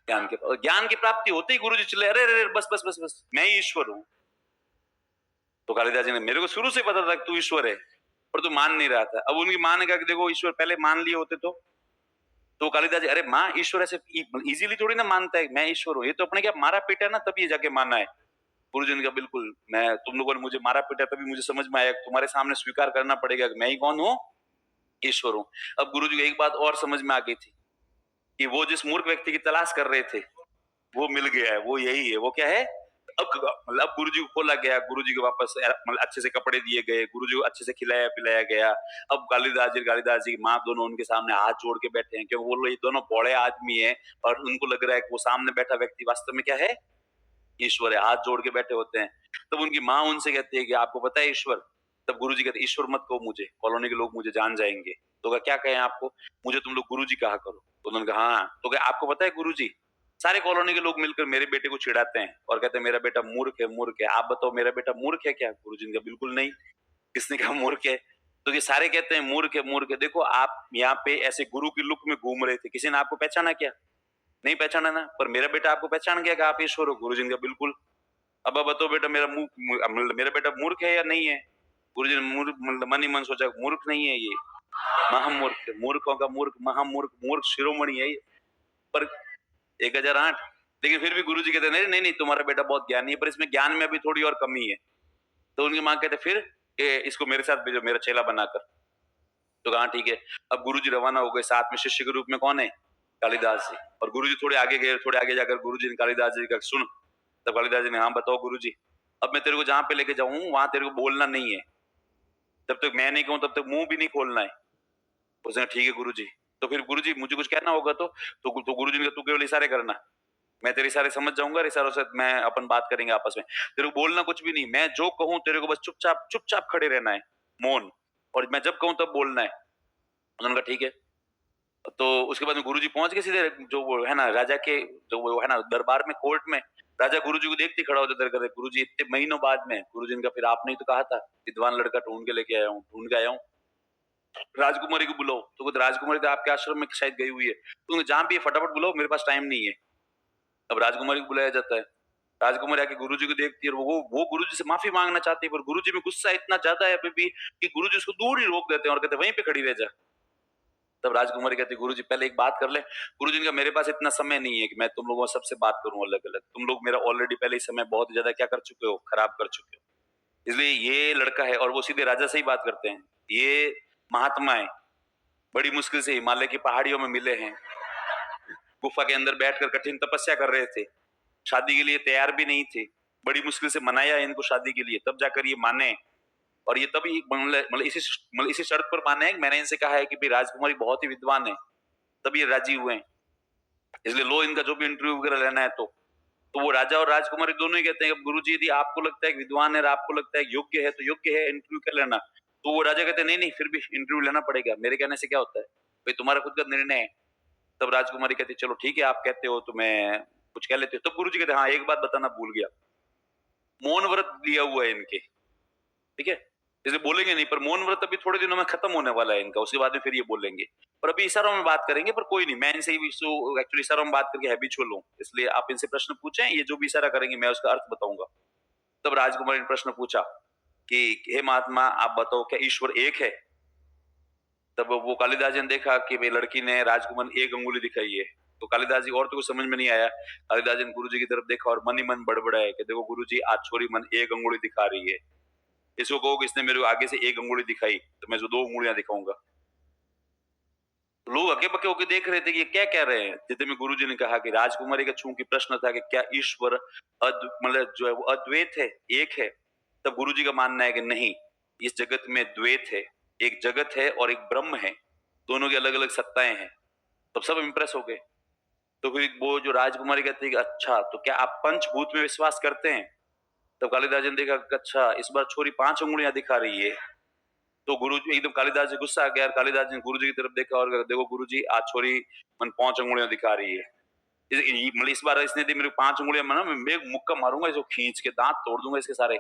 ज्ञान की प्राप्ति होते ही गुरु जी चले, अरे अरे बस बस बस बस मैं ही ईश्वर हूँ। तो कालिदास जी ने मेरे को शुरू से पता था कि तू ईश्वर है, पर तू मान नहीं रहा था। अब उनकी मां ने कहा कि देखो ईश्वर पहले मान लिए होते तो कालिदास जी अरे माँ ईश्वर ऐसे इजीली थोड़ी ना मानता है मैं ईश्वर हूँ, ये तो अपने क्या मारा पीटा ना तभी जाके माना है। गुरु जी ने कहा बिल्कुल, मैं तुम लोगों ने मुझे मारा पीटा तभी मुझे समझ में आया, तुम्हारे सामने स्वीकार करना पड़ेगा कि मैं ही कौन हूँ, ईश्वर हूँ। अब गुरु जी को एक बात और समझ में आ गई थी कि वो जिस मूर्ख व्यक्ति की तलाश कर रहे थे वो मिल गया है, वो यही है। वो क्या है? अब गुरु जी को खोला गया, गुरु जी को वापस मतलब अच्छे से कपड़े दिए गए, गुरु जी को अच्छे से खिलाया पिलाया गया। अब कालिदास जी की माँ दोनों उनके सामने हाथ जोड़ के बैठे हैं, क्योंकि वो लोग ये दोनों बड़े आदमी है और उनको लग रहा है कि वो सामने बैठा व्यक्ति वास्तव में क्या है, ईश्वर है। हाथ जोड़ के बैठे होते हैं। तब उनकी माँ उनसे कहती है कि आपको पता है ईश्वर? तब गुरु जी कहते ईश्वर मत कहो मुझे, कॉलोनी के लोग मुझे जान जाएंगे। तो क्या कहें आपको? मुझे तुम लोग गुरु जी कहा करो। तो उन्होंने कहा हाँ। तो क्या आपको पता है गुरु जी, सारे कॉलोनी के लोग मिलकर मेरे बेटे को चिढ़ाते हैं और कहते हैं मेरा बेटा मूर्ख है मूर्ख है। आप बताओ मेरा बेटा मूर्ख है क्या? गुरु जी ने कहा बिल्कुल नहीं। किसने कहा मूर्ख है? तो ये सारे कहते हैं मूर्ख है मूर्ख है। देखो आप यहाँ पे ऐसे गुरु की लुक में घूम रहे थे, किसी ने आपको पहचाना क्या? नहीं पहचाना ना, पर मेरा बेटा आपको पहचान गया कि आप ईश्वर हो। गुरु जी ने कहा बिल्कुल। अब बताओ बेटा मेरा बेटा मूर्ख है या नहीं है? गुरु जी ने मन ही मन सोचा मूर्ख नहीं है ये, महामूर्ख है। मूर्खों का मूर्ख, महामूर्ख, मूर्ख शिरोमणि है ये। पर 1008। लेकिन फिर भी गुरु जी कहते नहीं नहीं नहीं, तुम्हारा बेटा बहुत ज्ञानी है, पर इसमें ज्ञान में अभी थोड़ी और कमी है। तो उनकी माँ कहते फिर इसको मेरे साथ भेजो, मेरा चेला बनाकर। तो कहा ठीक है। अब गुरु जी रवाना हो गए, साथ में शिष्य के रूप में कौन है? कालिदास जी। और गुरु जी थोड़े आगे गए, थोड़े आगे जाकर गुरु जी ने कालिदास जी का सुन। तब कालिदास जी ने हाँ बताओ गुरु जी, अब मैं तेरे को जहां पे लेके जाऊं वहां तेरे को बोलना नहीं है, जब तक मैं नहीं कहूं तब तक मुंह भी नहीं खोलना है। उसने ठीक है गुरु जी। तो फिर गुरु जी मुझे कुछ कहना होगा तो गुरु जी ने कहा तू केवल इशारे करना, मैं तेरे इशारे समझ जाऊंगा, इशारों से मैं अपन बात करेंगे आपस में। तेरे को बोलना कुछ भी नहीं, मैं जो कहूं तेरे को बस चुपचाप चुपचाप खड़े रहना है, मौन, और मैं जब कहूं तब बोलना है। उन्होंने कहा ठीक है। तो उसके बाद में गुरुजी पहुंच गए सीधे, जो वो है ना राजा के, जो वो है ना दरबार में, कोर्ट में। राजा गुरुजी को देखते खड़ा हो जाता है, गुरुजी इतने महीनों बाद में। गुरुजी ने कहा फिर आपने ही तो कहा था विद्वान लड़का ढूंढ के लेके आया हूँ, ढूंढ के आया हूँ। राजकुमारी को बुलाओ। तो कहते राजकुमारी तो आपके आश्रम में शायद गई हुई है, तो जहां भी फटाफट बुलाओ, मेरे पास टाइम नहीं है। अब राजकुमारी को बुलाया जाता है। राजकुमारी आके गुरुजी को देखती है और वो गुरुजी से माफी मांगना चाहती है, पर गुरुजी में गुस्सा इतना ज्यादा है अभी भी कि गुरुजी उसको दूर ही रोक देते हैं और कहते वहीं पे खड़ी रह जा। तब राजकुमारी कहती गुरु जी पहले एक बात कर ले। गुरु जी का मेरे पास इतना समय नहीं है कि मैं तुम लोगों सबसे बात करूं अलग अलग, तुम लोग मेरा ऑलरेडी पहले ही समय बहुत ज्यादा क्या कर चुके हो, खराब कर चुके हो। इसलिए ये लड़का है और वो सीधे राजा से ही बात करते हैं। ये महात्मा है, बड़ी मुश्किल से हिमालय की पहाड़ियों में मिले हैं, गुफा के अंदर बैठकर कठिन तपस्या कर रहे थे, शादी के लिए तैयार भी नहीं थे, बड़ी मुश्किल से मनाया इनको शादी के लिए, तब जाकर ये माने। और ये तभी इसी शर्त पर माने हैं कि मैंने इनसे कहा है कि भाई राजकुमारी बहुत ही विद्वान है, तब ये राजी हुए हैं। इसलिए लो इनका जो भी इंटरव्यू वगैरह लेना है तो वो राजा और राजकुमारी दोनों ही कहते हैं कि गुरुजी यदि आपको लगता है कि विद्वान है और आपको लगता है कि योग्य है तो योग्य है, इंटरव्यू क्या लेना। तो वो राजा कहते हैं नहीं नहीं फिर भी इंटरव्यू लेना पड़ेगा, मेरे कहने से क्या होता है, भाई तुम्हारा खुद का निर्णय है। तब राजकुमारी कहती चलो ठीक है आप कहते हो तो मैं कुछ कह लेती हूँ। तब गुरुजी कहते हाँ एक बात बताना भूल गया, मौन व्रत लिया हुआ है इनके, ठीक है, इसलिए बोलेंगे नहीं, पर मौन व्रत अभी थोड़े दिनों में खत्म होने वाला है इनका, उसके बाद में फिर ये बोलेंगे। पर अभी इशारों में बात करेंगे, पर कोई नहीं, मैं इनसे एक्चुअली इशारों में बात करके हैबिचुअल हूँ, इसलिए आप इनसे प्रश्न पूछें, ये जो भी इशारा करेंगे मैं उसका अर्थ बताऊंगा। तब राजकुमारी ने प्रश्न पूछा कि हे महात्मा आप बताओ क्या ईश्वर एक है। तब वो कालिदास जी ने देखा कि भाई लड़की ने राजकुमार ने एक अंगुली दिखाई है, तो कालिदास जी और तो कुछ समझ में नहीं आया। कालिदास जी ने गुरु जी की तरफ देखा और मन ही मन बड़बड़ाया कि देखो गुरु जी आज छोरी मन एक अंगुली दिखा रही है, इसको कहो कि इसने मेरे को आगे से एक अंगुली दिखाई तो मैं इसको दो अंगुलियां दिखाऊंगा। लोग हके बके होके देख रहे थे कि ये क्या कह रहे हैं। जितने में गुरु जी ने कहा कि राजकुमारी का चूंकि प्रश्न था कि क्या ईश्वर मतलब जो है वो अद्वैत है, एक है, तब गुरु जी का मानना है कि नहीं, इस जगत में द्वैत है, एक जगत है और एक ब्रह्म है, दोनों की अलग अलग सत्ताएं हैं। तब सब इंप्रेस हो गए। तो फिर वो जो राजकुमारी कहती है कि अच्छा तो क्या आप पंचभूत में विश्वास करते हैं। तब कालिदास जी ने देखा कि अच्छा इस बार छोरी 5 अंगुलियां दिखा रही है। तो गुरु जी एकदम कालिदास जी गुस्सा आ गया, कालिदास जी ने गुरु जी की तरफ देखा और देखो गुरु जी आज छोरी मन 5 अंगुलियां दिखा रही है, मतलब इस बार इसने दी मेरे 5 अंगुलियां, मैं मुक्का मारूंगा इसको, खींच के दांत तोड़ दूंगा इसके सारे।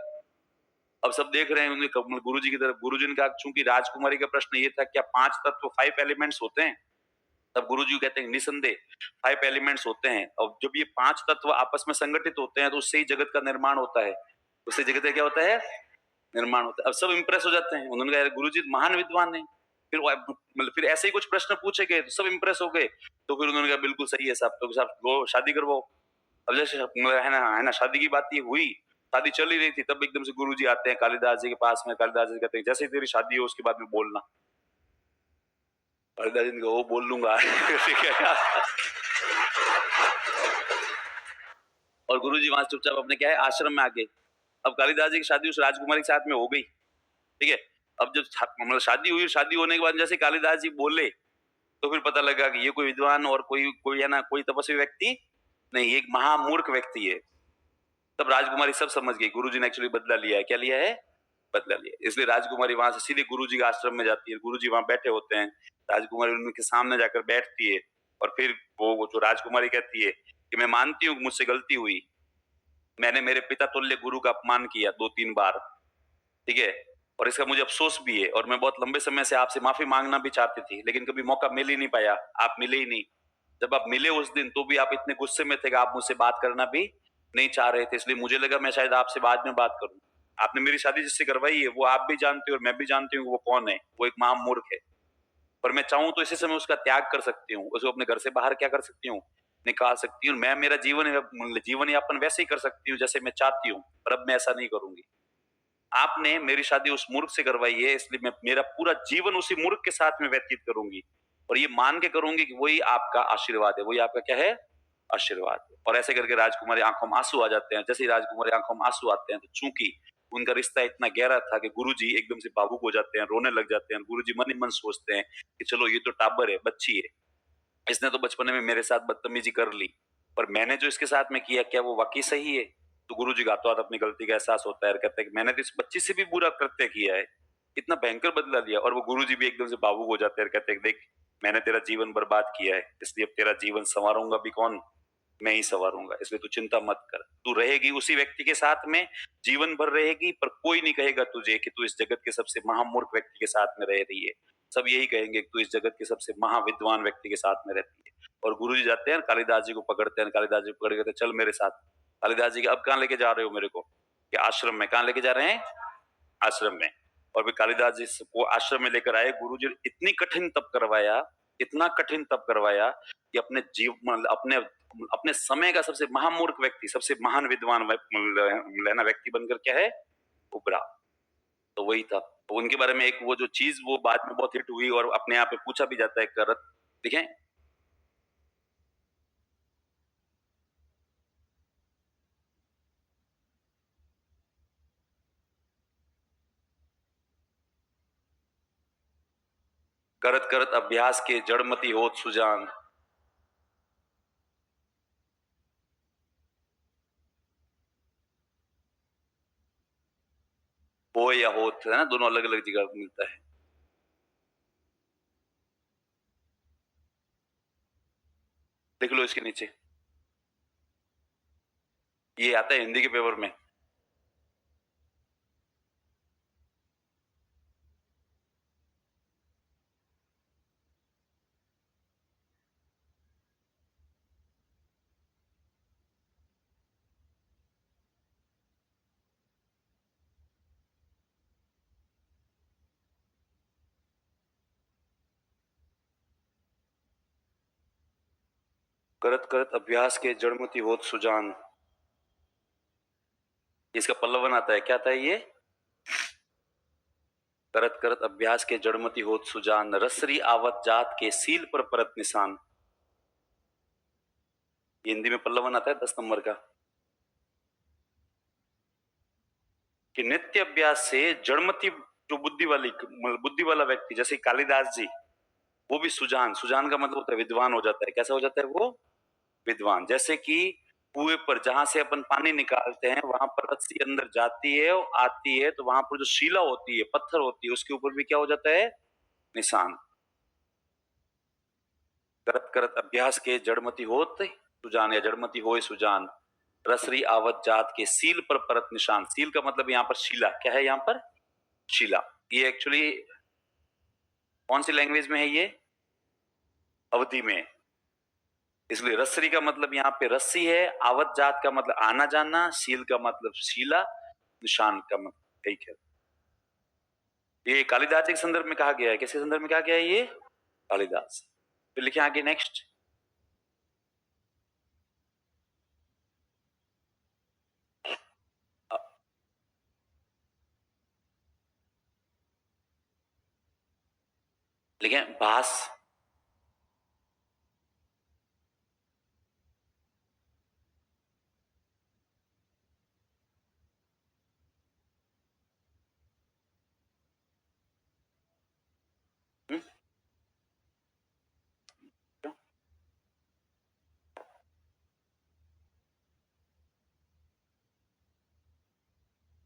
अब सब देख रहे हैं गुरु जी की तरफ। गुरु जी ने कहा चूंकि राजकुमारी का प्रश्न ये था क्या 5 तत्व 5 एलिमेंट्स होते हैं। तब गुरु जी कहते हैं निसंदेह 5 एलिमेंट्स होते हैं, और जब ये 5 तत्व आपस में संगठित होते हैं तो उससे ही जगत का निर्माण होता है, उससे जगत का क्या होता है, निर्माण होता है। अब सब इंप्रेस हो जाते हैं, उन्होंने कहा गुरु जी महान विद्वान है। फिर मतलब फिर ऐसे ही कुछ प्रश्न पूछे गए तो सब इंप्रेस हो गए। तो फिर उन्होंने कहा बिल्कुल सही है साहब, तो साहब वो शादी करवाओ। अब जैसे है ना शादी की बात ये हुई, शादी चल ही रही थी, तब एकदम से गुरु जी आते हैं कालिदास जी के पास में। कालिदास जी कहते हैं जैसे ही तेरी शादी हो उसके बाद में बोलना। कालिदास जी ने कहा वो बोल लूंगा और गुरु जी वहां चुपचाप अपने क्या है आश्रम में आ गए। अब कालिदास जी की शादी उस राजकुमारी के साथ में हो गई, ठीक है। अब जब मतलब शादी हुई, शादी होने के बाद जैसे कालिदास जी बोले तो फिर पता लगा कि ये कोई विद्वान और कोई कोई है ना कोई तपस्वी व्यक्ति नहीं, एक महामूर्ख व्यक्ति है। तब राजकुमारी सब समझ गई गुरुजी ने एक्चुअली बदला लिया है। क्या लिया है, बदला लिया। इसलिए राजकुमारी वहां से सीधे गुरुजी के आश्रम में जाती है, गुरुजी वहां बैठे होते हैं, राजकुमारी उनके सामने जाकर बैठती है और फिर वो जो राजकुमारी कहती है कि मैं मानती हूँ मुझसे गलती हुई, मैंने मेरे पिता तुल्य गुरु का अपमान किया 2-3 बार, ठीक है, और इसका मुझे अफसोस भी है और मैं बहुत लंबे समय से आपसे माफी मांगना भी चाहती थी, लेकिन कभी मौका मिल ही नहीं पाया, आप मिले ही नहीं। जब आप मिले उस दिन तो भी आप इतने गुस्से में थे कि आप मुझसे बात करना भी नहीं चाह रहे थे, इसलिए मुझे लगा मैं शायद आपसे बाद में बात करूं। आपने मेरी शादी जिससे करवाई है वो आप भी जानते हो और मैं भी जानती हूँ वो कौन है, वो एक महामूर्ख है। पर मैं चाहूं तो इसी समय उसका त्याग कर सकती हूँ, उसको अपने घर से बाहर क्या कर सकती हूँ, निकाल सकती हूँ। मैं मेरा जीवन यापन वैसे ही कर सकती हूँ जैसे मैं चाहती हूँ, पर अब मैं ऐसा नहीं करूंगी। आपने मेरी शादी उस मूर्ख से करवाई है, इसलिए मैं मेरा पूरा जीवन उसी मूर्ख के साथ में व्यतीत करूंगी और ये मान के करूंगी कि वही आपका आशीर्वाद है, वही आपका क्या है, आशीर्वाद है। और ऐसे करके राजकुमारी आंखों में आंसू आ जाते हैं। जैसे ही राजकुमारी आंखों में आंसू आते हैं तो चूंकि उनका रिश्ता इतना गहरा था कि गुरुजी एकदम से भावुक हो जाते हैं, रोने लग जाते हैं। गुरुजी मन ही मन सोचते हैं कि चलो ये तो टाबर है, बच्ची है, इसने तो बचपन में मेरे साथ बदतमीजी कर ली, पर मैंने जो इसके साथ में किया क्या वो वाकई सही है। तो गुरु जी गातो अपनी गलती का एहसास होता है और कहते हैं कि मैंने तो इस बच्ची से भी बुरा कृत्य किया है, इतना भयंकर बदला लिया। और वो गुरु जी भी एकदम से भावुक हो जाते हैं और कहते हैं देख मैंने तेरा जीवन बर्बाद किया है, इसलिए अब तेरा जीवन संवारूंगा भी कौन, मैं ही संवारूंगा, इसलिए तू चिंता मत कर। तू रहेगी उसी व्यक्ति के साथ में, जीवन भर रहेगी, पर कोई नहीं कहेगा तुझे कि तू इस जगत के सबसे महामूर्ख व्यक्ति के साथ में रह रही है। सब यही कहेंगे कि तू इस जगत के सबसे महाविद्वान व्यक्ति के साथ में रहती है। और गुरु जी जाते हैं कालिदास जी को पकड़ते हैं, कालिदास जी पकड़ के चल मेरे साथ। कालिदास जी के अब कहाँ लेके जा रहे हो मेरे को, कि आश्रम में। कहाँ लेके जा रहे हैं, आश्रम में। और फिर कालिदास जी को आश्रम में लेकर आए। गुरु जी ने इतनी कठिन तप करवाया, इतना कठिन तप करवाया कि अपने अपने समय का सबसे महामूर्ख व्यक्ति, सबसे महान विद्वान लेना व्यक्ति बनकर क्या है, उभरा। तो वही था। तो उनके बारे में एक वो जो चीज वो बाद में बहुत हिट हुई और अपने आप पे पूछा भी जाता है करत, देखें। करत करत अभ्यास के जड़मति होत सुजान। हो या होत है ना, दोनों अलग अलग जगह मिलता है। देख लो इसके नीचे, ये आता है हिंदी के पेपर में। करत करत अभ्यास के जड़मति होत सुजान, इसका पल्लवन आता है, क्या आता है ये? करत करत अभ्यास के जड़मति होत सुजान, रसरी आवत जात के सील पर परत निशान। ये हिंदी में पल्लवन आता है 10 नंबर का, कि नित्य अभ्यास से जड़मति, जो बुद्धि वाली बुद्धि वाला व्यक्ति, जैसे कालिदास जी, वो भी सुजान, सुजान का मतलब होता है विद्वान हो जाता है। कैसा हो जाता है वो? विद्वान। जैसे कि कुएं पर जहां से अपन पानी निकालते हैं वहां पर रस्सी अंदर जाती है और आती है, तो वहां पर जो शिला होती है, पत्थर होती है, उसके ऊपर भी क्या हो जाता है? निशान। करत करत अभ्यास के जड़मति होत सुजान, या जड़मति होए सुजान, रसरी आवत जात के सील पर परत निशान। सील का मतलब यहाँ पर शिला, क्या है यहाँ पर? शिला। ये एक्चुअली कौन सी लैंग्वेज में है ये? अवधि में। इसलिए रसरी का मतलब यहाँ पे रस्सी है, आवत जात का मतलब आना जाना, सील का मतलब शीला, निशान का मतलब, ठीक है। ये कालिदास के संदर्भ में कहा गया है। किसके संदर्भ में कहा गया है ये? कालिदास। फिर लिखे आगे नेक्स्ट। लिखे भास।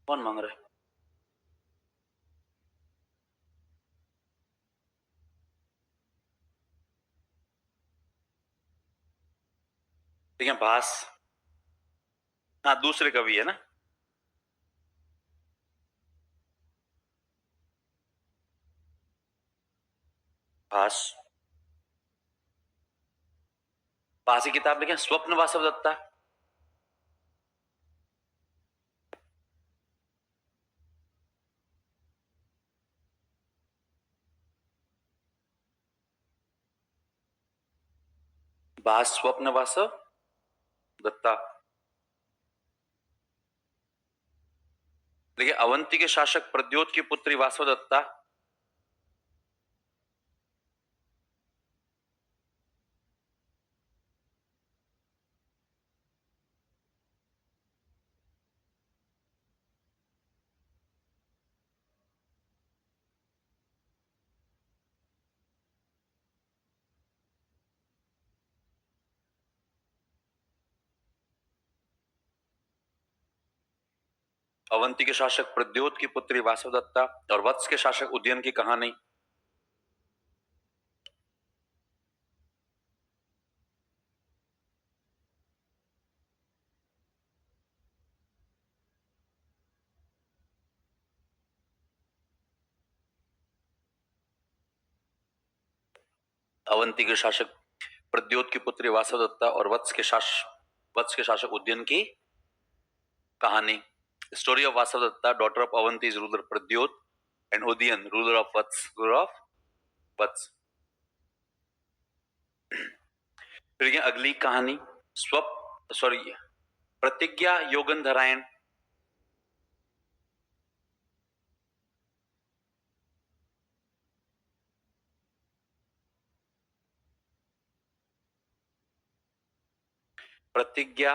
कौन मांग रहा है? ठीक है भास। हाँ दूसरे कवि है ना। भास। भास की किताब लिखे स्वप्न वासव दत्ता। भास स्वप्न वासव दत्ता। देखिए अवंती के शासक प्रद्योत की पुत्री वासव दत्ता। अवंती के शासक प्रद्योत की पुत्री वासवदत्ता और वत्स के शासक उदयन की कहानी। अवंती के शासक प्रद्योत की पुत्री वासवदत्ता और वत्स के शासक उदयन की कहानी। Story of Vasavadatta, daughter of Avanti's ruler Pradyot, and Udayan, ruler of Vatsa, ruler of Vatsa. फिर ये अगली कहानी प्रतिज्ञा योगन धरायण। प्रतिज्ञा,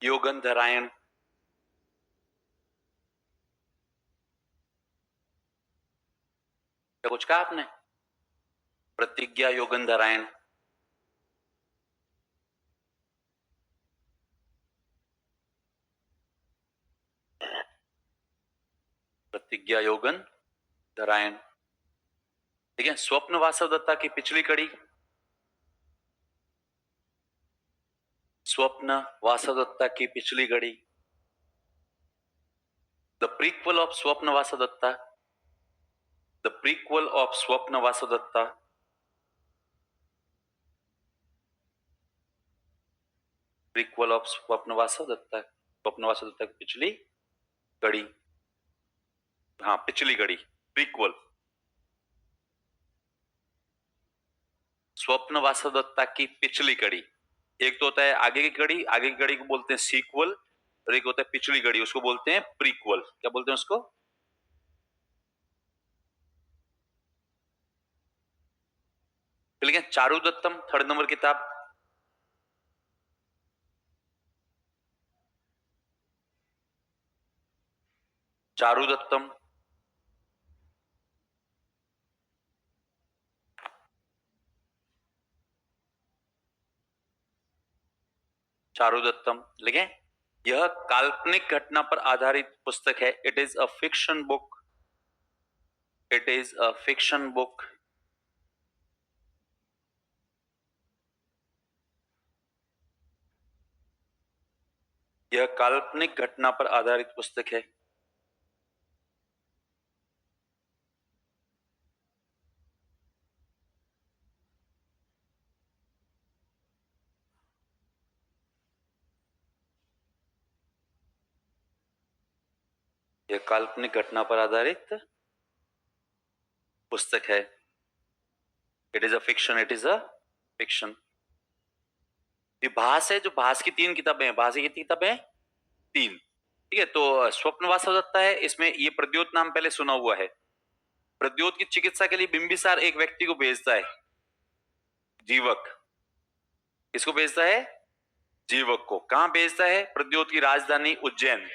योगंधरायण, क्या कुछ कहा आपने? प्रतिज्ञा, योगंधरायण, प्रतिज्ञा, योगंधरायण। ठीक है, स्वप्न वासवदत्ता की पिछली कड़ी, स्वप्न वासवदत्ता की पिछली कड़ी, द प्रीक्वल ऑफ स्वप्न वासवदत्ता, द प्रीक्वल ऑफ स्वप्न वासवदत्ता, प्रीक्वल ऑफ स्वप्न वासवदत्ता, स्वप्न वासवदत्ता की पिछली कड़ी, हाँ पिछली कड़ी, प्रीक्वल। स्वप्न वासवदत्ता की पिछली कड़ी, एक तो होता है आगे की कड़ी, आगे की कड़ी को बोलते हैं सीक्वल, और एक होता है पिछली कड़ी, उसको बोलते हैं प्रीक्वल। क्या बोलते हैं उसको? लेकिन चारुदत्तम, थर्ड नंबर किताब, चारुदत्तम, चारुदत्तम लिखें। यह काल्पनिक घटना पर आधारित पुस्तक है। It is a fiction book, it is a fiction book. यह काल्पनिक घटना पर आधारित पुस्तक है। यह काल्पनिक घटना पर आधारित पुस्तक है। It is a fiction, it is a fiction. Bhasa है, जो भास की तीन किताबें हैं, भास की कितनी किताबें हैं? तीन। ठीक है, तो स्वप्न वासवदत्ता है, इसमें ये प्रद्योत नाम पहले सुना हुआ है। प्रद्योत की चिकित्सा के लिए बिंबिसार एक व्यक्ति को भेजता है, जीवक। किसको भेजता है? जीवक को। कहां भेजता है? प्रद्योत की राजधानी उज्जैन।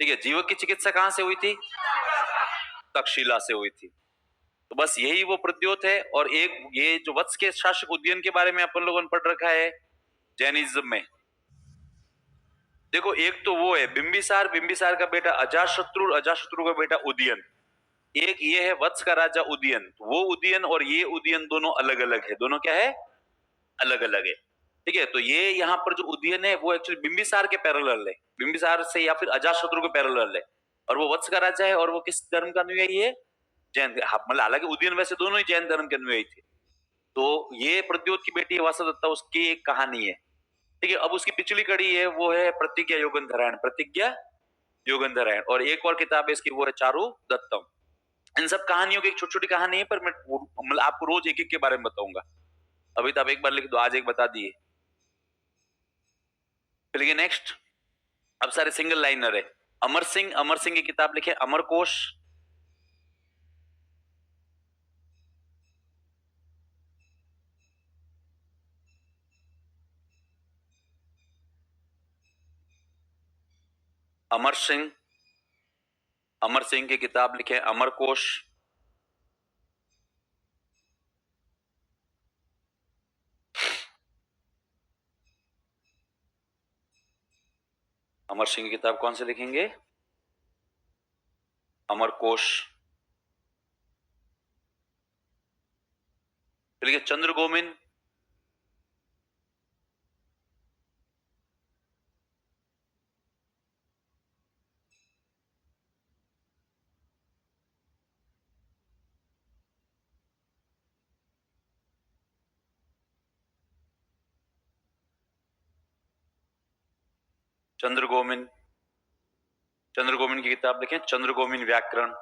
ठीक है, जीवक की चिकित्सा कहां से हुई थी? तक्षशिला से हुई थी। तो बस यही वो प्रद्योत है। और एक ये जो वत्स के शासक उदयन के बारे में अपन लोगों ने पढ़ रखा है जैनिज्म में। देखो, एक तो वो है बिंबिसार, बिंबिसार का बेटा अजाशत्रु, अजाशत्रु का बेटा उदयन। एक ये है वत्स का राजा उदयन। वो उदयन और ये उदयन दोनों अलग अलग है। दोनों क्या है? अलग अलग है। ठीक है, तो ये यहाँ पर जो उदयन है वो एक्चुअली बिंबिसार के पैरेलल है, बिंबिसार से या फिर अजाशत्रु के पैरेलल है। और वो वत्स का राजा है, और वो किस धर्म का अनुयायी है? जैन। मतलब हालांकि उदयन वैसे दोनों ही जैन धर्म के अनुयायी थे। तो ये प्रद्योत की बेटी वासवदत्ता, उसकी एक कहानी है। ठीक है, अब उसकी पिछली कड़ी है, वो है प्रतिज्ञा योगंधरायण, प्रतिज्ञा योगंधरायण। और एक और किताब है इसकी, वो है चारु दत्तम। इन सब कहानियों की एक छोटी छोटी कहानी है, पर मैं मतलब आपको रोज एक एक के बारे में बताऊंगा। अभी तो आप एक बार लिख दो, आज एक बता दिए। चलिए नेक्स्ट। अब सारे सिंगल लाइनर है। अमर सिंह, अमर सिंह की किताब लिखे अमरकोश। अमर सिंह, अमर सिंह की किताब लिखे अमरकोश। अमर सिंह की किताब कौन से लिखेंगे? अमरकोश। चलिए चंद्र गोमिन, चंद्र गोमिन, चंद्र गोमिन की किताब लिखें चंद्र गोमिन व्याकरण।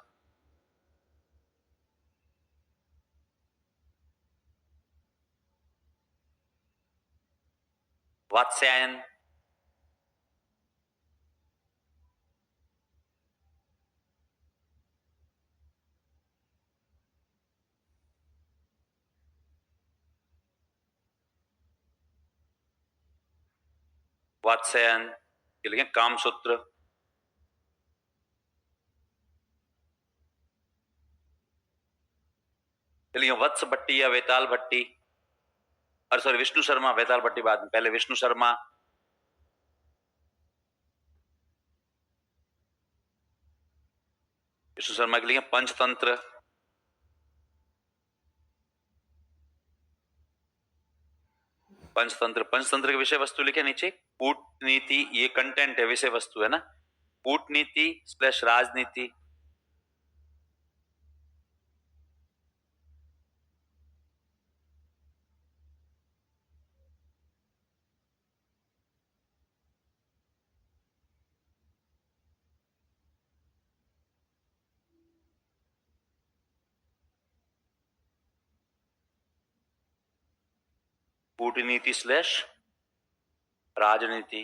वात्स्यायन, वात्स्यायन, ये लिखें कामसूत्र, चलिए वत्स भट्टी या वेताल भट्टी, और सॉरी विष्णु शर्मा, वेताल भट्टी बाद में, पहले विष्णु शर्मा, विष्णु शर्मा के लिए पंचतंत्र, पंचतंत्र, पंचतंत्र के विषय वस्तु लिखे नीचे, कूटनीति, ये कंटेंट है, विषय वस्तु है ना, कूटनीति स्लैश राजनीति, कूटनीति स्लैश राजनीति,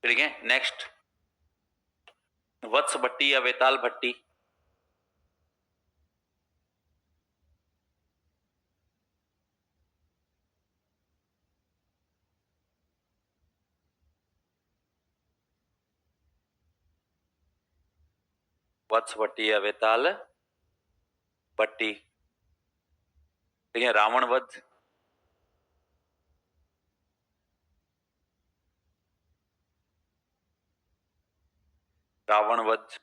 ठीक है। नेक्स्ट वत्स भट्टी या वेताल भट्टी, वत्स भट्टी या वेताल भट्टी, ठीक है। रावण वध, रावण वध,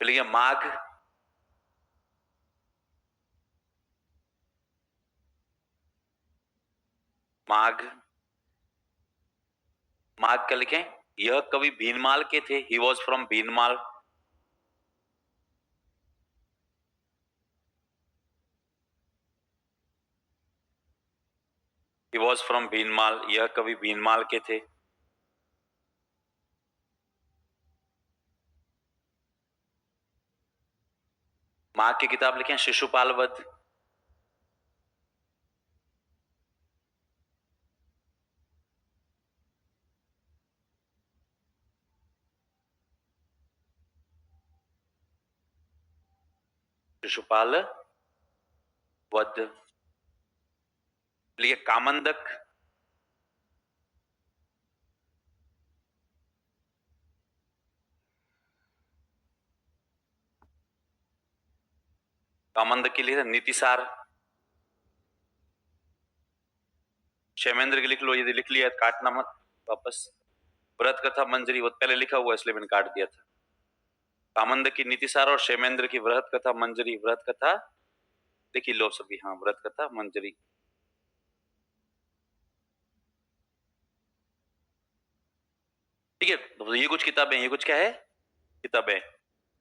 चलिए माघ, माघ, माघ का लिखें, यह कवि भीनमाल के थे, he was from Bhinmal, he was from Bhinmal, यह कवि भीनमाल के थे। माघ की किताब लिखें शिशुपाल वध, शिशुपाल वध, लिए कामंदक, कामंदक के लिए नीतिसार, क्षेमेंद्र के लिख लो, यदि लिख लिया काटना मत वापस, व्रत कथा मंजरी, वो पहले लिखा हुआ इसलिए मैंने काट दिया था। कामंदक की नीतिसार और क्षेमेंद्र की व्रत कथा मंजरी, व्रत कथा लिखी लो सभी, हाँ व्रत कथा मंजरी, ठीक है। तो ये कुछ किताबें, ये कुछ क्या है किताबें,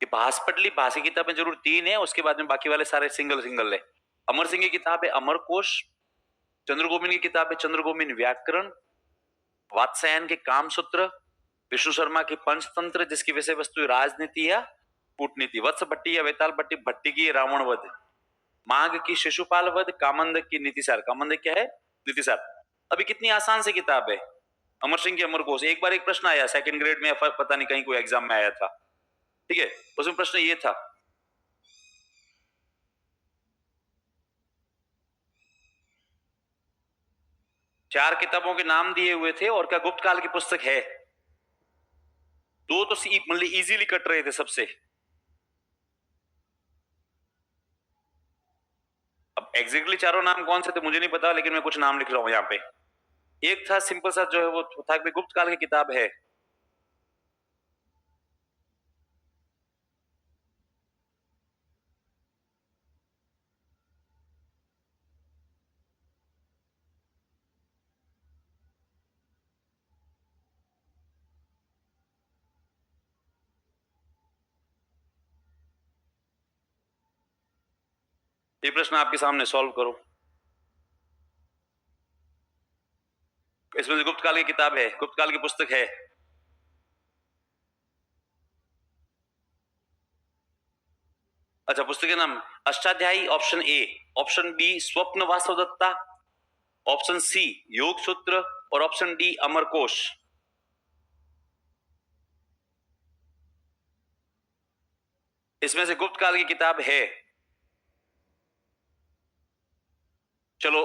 कि भास पटली भास की किताबें जरूर 3 है, उसके बाद में बाकी वाले सारे सिंगल सिंगल है। अमर सिंह की किताब है अमरकोश, चंद्रगोबिन की किताब है चंद्रगोबिन व्याकरण, वात्स्यायन के कामसूत्र, विष्णु शर्मा की पंचतंत्र जिसकी विषय वस्तु राजनीति या कूटनीति, वत्स भट्टी या वेताल भट्टी, भट्टी की रावण वध, माघ की शिशुपाल वध, कामंदक की नीतिसार, कामंदक क्या है नीतिसार। अभी कितनी आसान से किताब है, अमर सिंह के अमरकोश, एक बार एक प्रश्न आया सेकंड ग्रेड में, पता नहीं कहीं कोई एग्जाम में आया था, ठीक है, उसमें प्रश्न ये था, चार किताबों के नाम दिए हुए थे और क्या गुप्त काल की पुस्तक है, दो तो मतलब इजीली कट रहे थे सबसे। अब एग्जैक्टली चारों नाम कौन से थे मुझे नहीं पता, लेकिन मैं कुछ नाम लिख रहा हूं यहाँ पे। एक था सिंपल सा जो है वो था कि गुप्त काल की किताब है, ये प्रश्न आपके सामने सॉल्व करो, इसमें गुप्त काल की किताब है, गुप्त काल की पुस्तक है। अच्छा पुस्तक के नाम, Ashtadhyayi option A, option B Swapna Vasavadatta, option C योग सूत्र, और ऑप्शन डी अमरकोश। इसमें से गुप्त काल की किताब है, चलो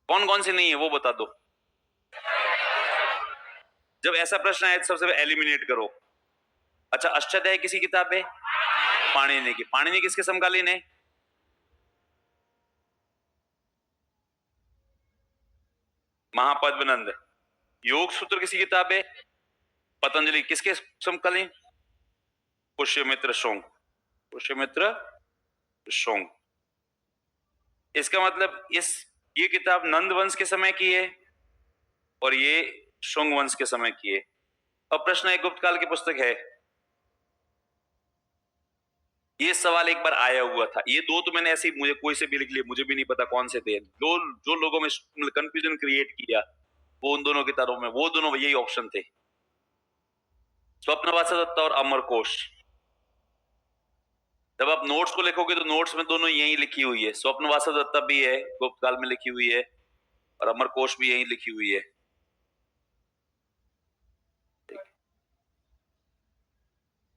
कौन कौन सी नहीं है वो बता दो। जब ऐसा प्रश्न आए तो सबसे पहले एलिमिनेट करो। अच्छा, अष्टाध्याय किसी किताब है? पाणिनि की। पाणिनि किसके समकालीन है? महापद्मनंद। योग सूत्र किसी किताब है? पतंजलि। किसके समकालीन? पुष्यमित्र शोंग। पुष्यमित्र शोंग। इसका मतलब ये किताब नंद वंश के समय की है और ये शोंग वंश के समय की है। अब प्रश्न है, गुप्त काल की पुस्तक है? ये सवाल एक बार आया हुआ था। ये दो तो मैंने ऐसे मुझे कोई से भी लिख लिए, मुझे भी नहीं पता कौन से थे। जो लोगों में कंफ्यूजन क्रिएट किया वो उन दोनों किताबों में, वो दोनों यही ऑप्शन थे, स्वप्नवासा दत्ता और अमरकोश। जब आप नोट्स को लिखोगे तो नोट्स में दोनों यही लिखी हुई है, स्वप्नवासा दत्ता भी है गुप्त काल में लिखी हुई है और अमरकोश भी यही लिखी हुई है।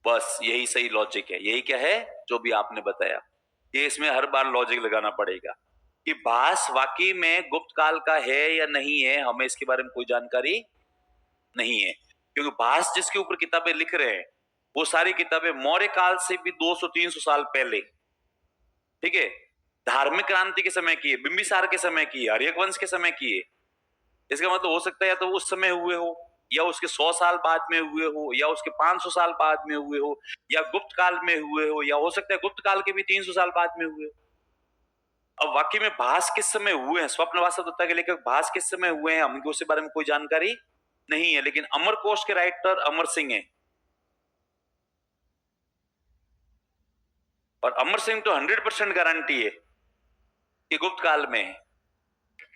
बस यही सही लॉजिक है। यही क्या है जो भी आपने बताया, ये इसमें हर बार लॉजिक लगाना पड़ेगा कि भास वाकई में गुप्त काल का है या नहीं है, हमें इसके बारे में कोई जानकारी नहीं है। क्योंकि भास जिसके ऊपर किताबें लिख रहे हैं वो सारी किताबें मौर्य काल से भी 200-300 साल पहले, ठीक है, धार्मिक क्रांति के समय की है, बिंबिसार के समय की है, हर्यक वंश के समय की है। इसका मतलब हो सकता है या तो उस समय हुए हो, या उसके 100 साल बाद में हुए हो, या उसके 500 साल बाद में हुए हो, या गुप्त काल में हुए हो, या हो सकता है गुप्त काल के भी 300 साल बाद में हुए हो। अब वाकई में भास किस समय हुए हैं, स्वप्नवासा दत्ता के लेखक भास किस समय हुए हैं, हमको उसके बारे में कोई जानकारी नहीं है। लेकिन अमरकोश के राइटर अमर सिंह है, और अमर सिंह तो 100% गारंटी है कि गुप्त काल में है,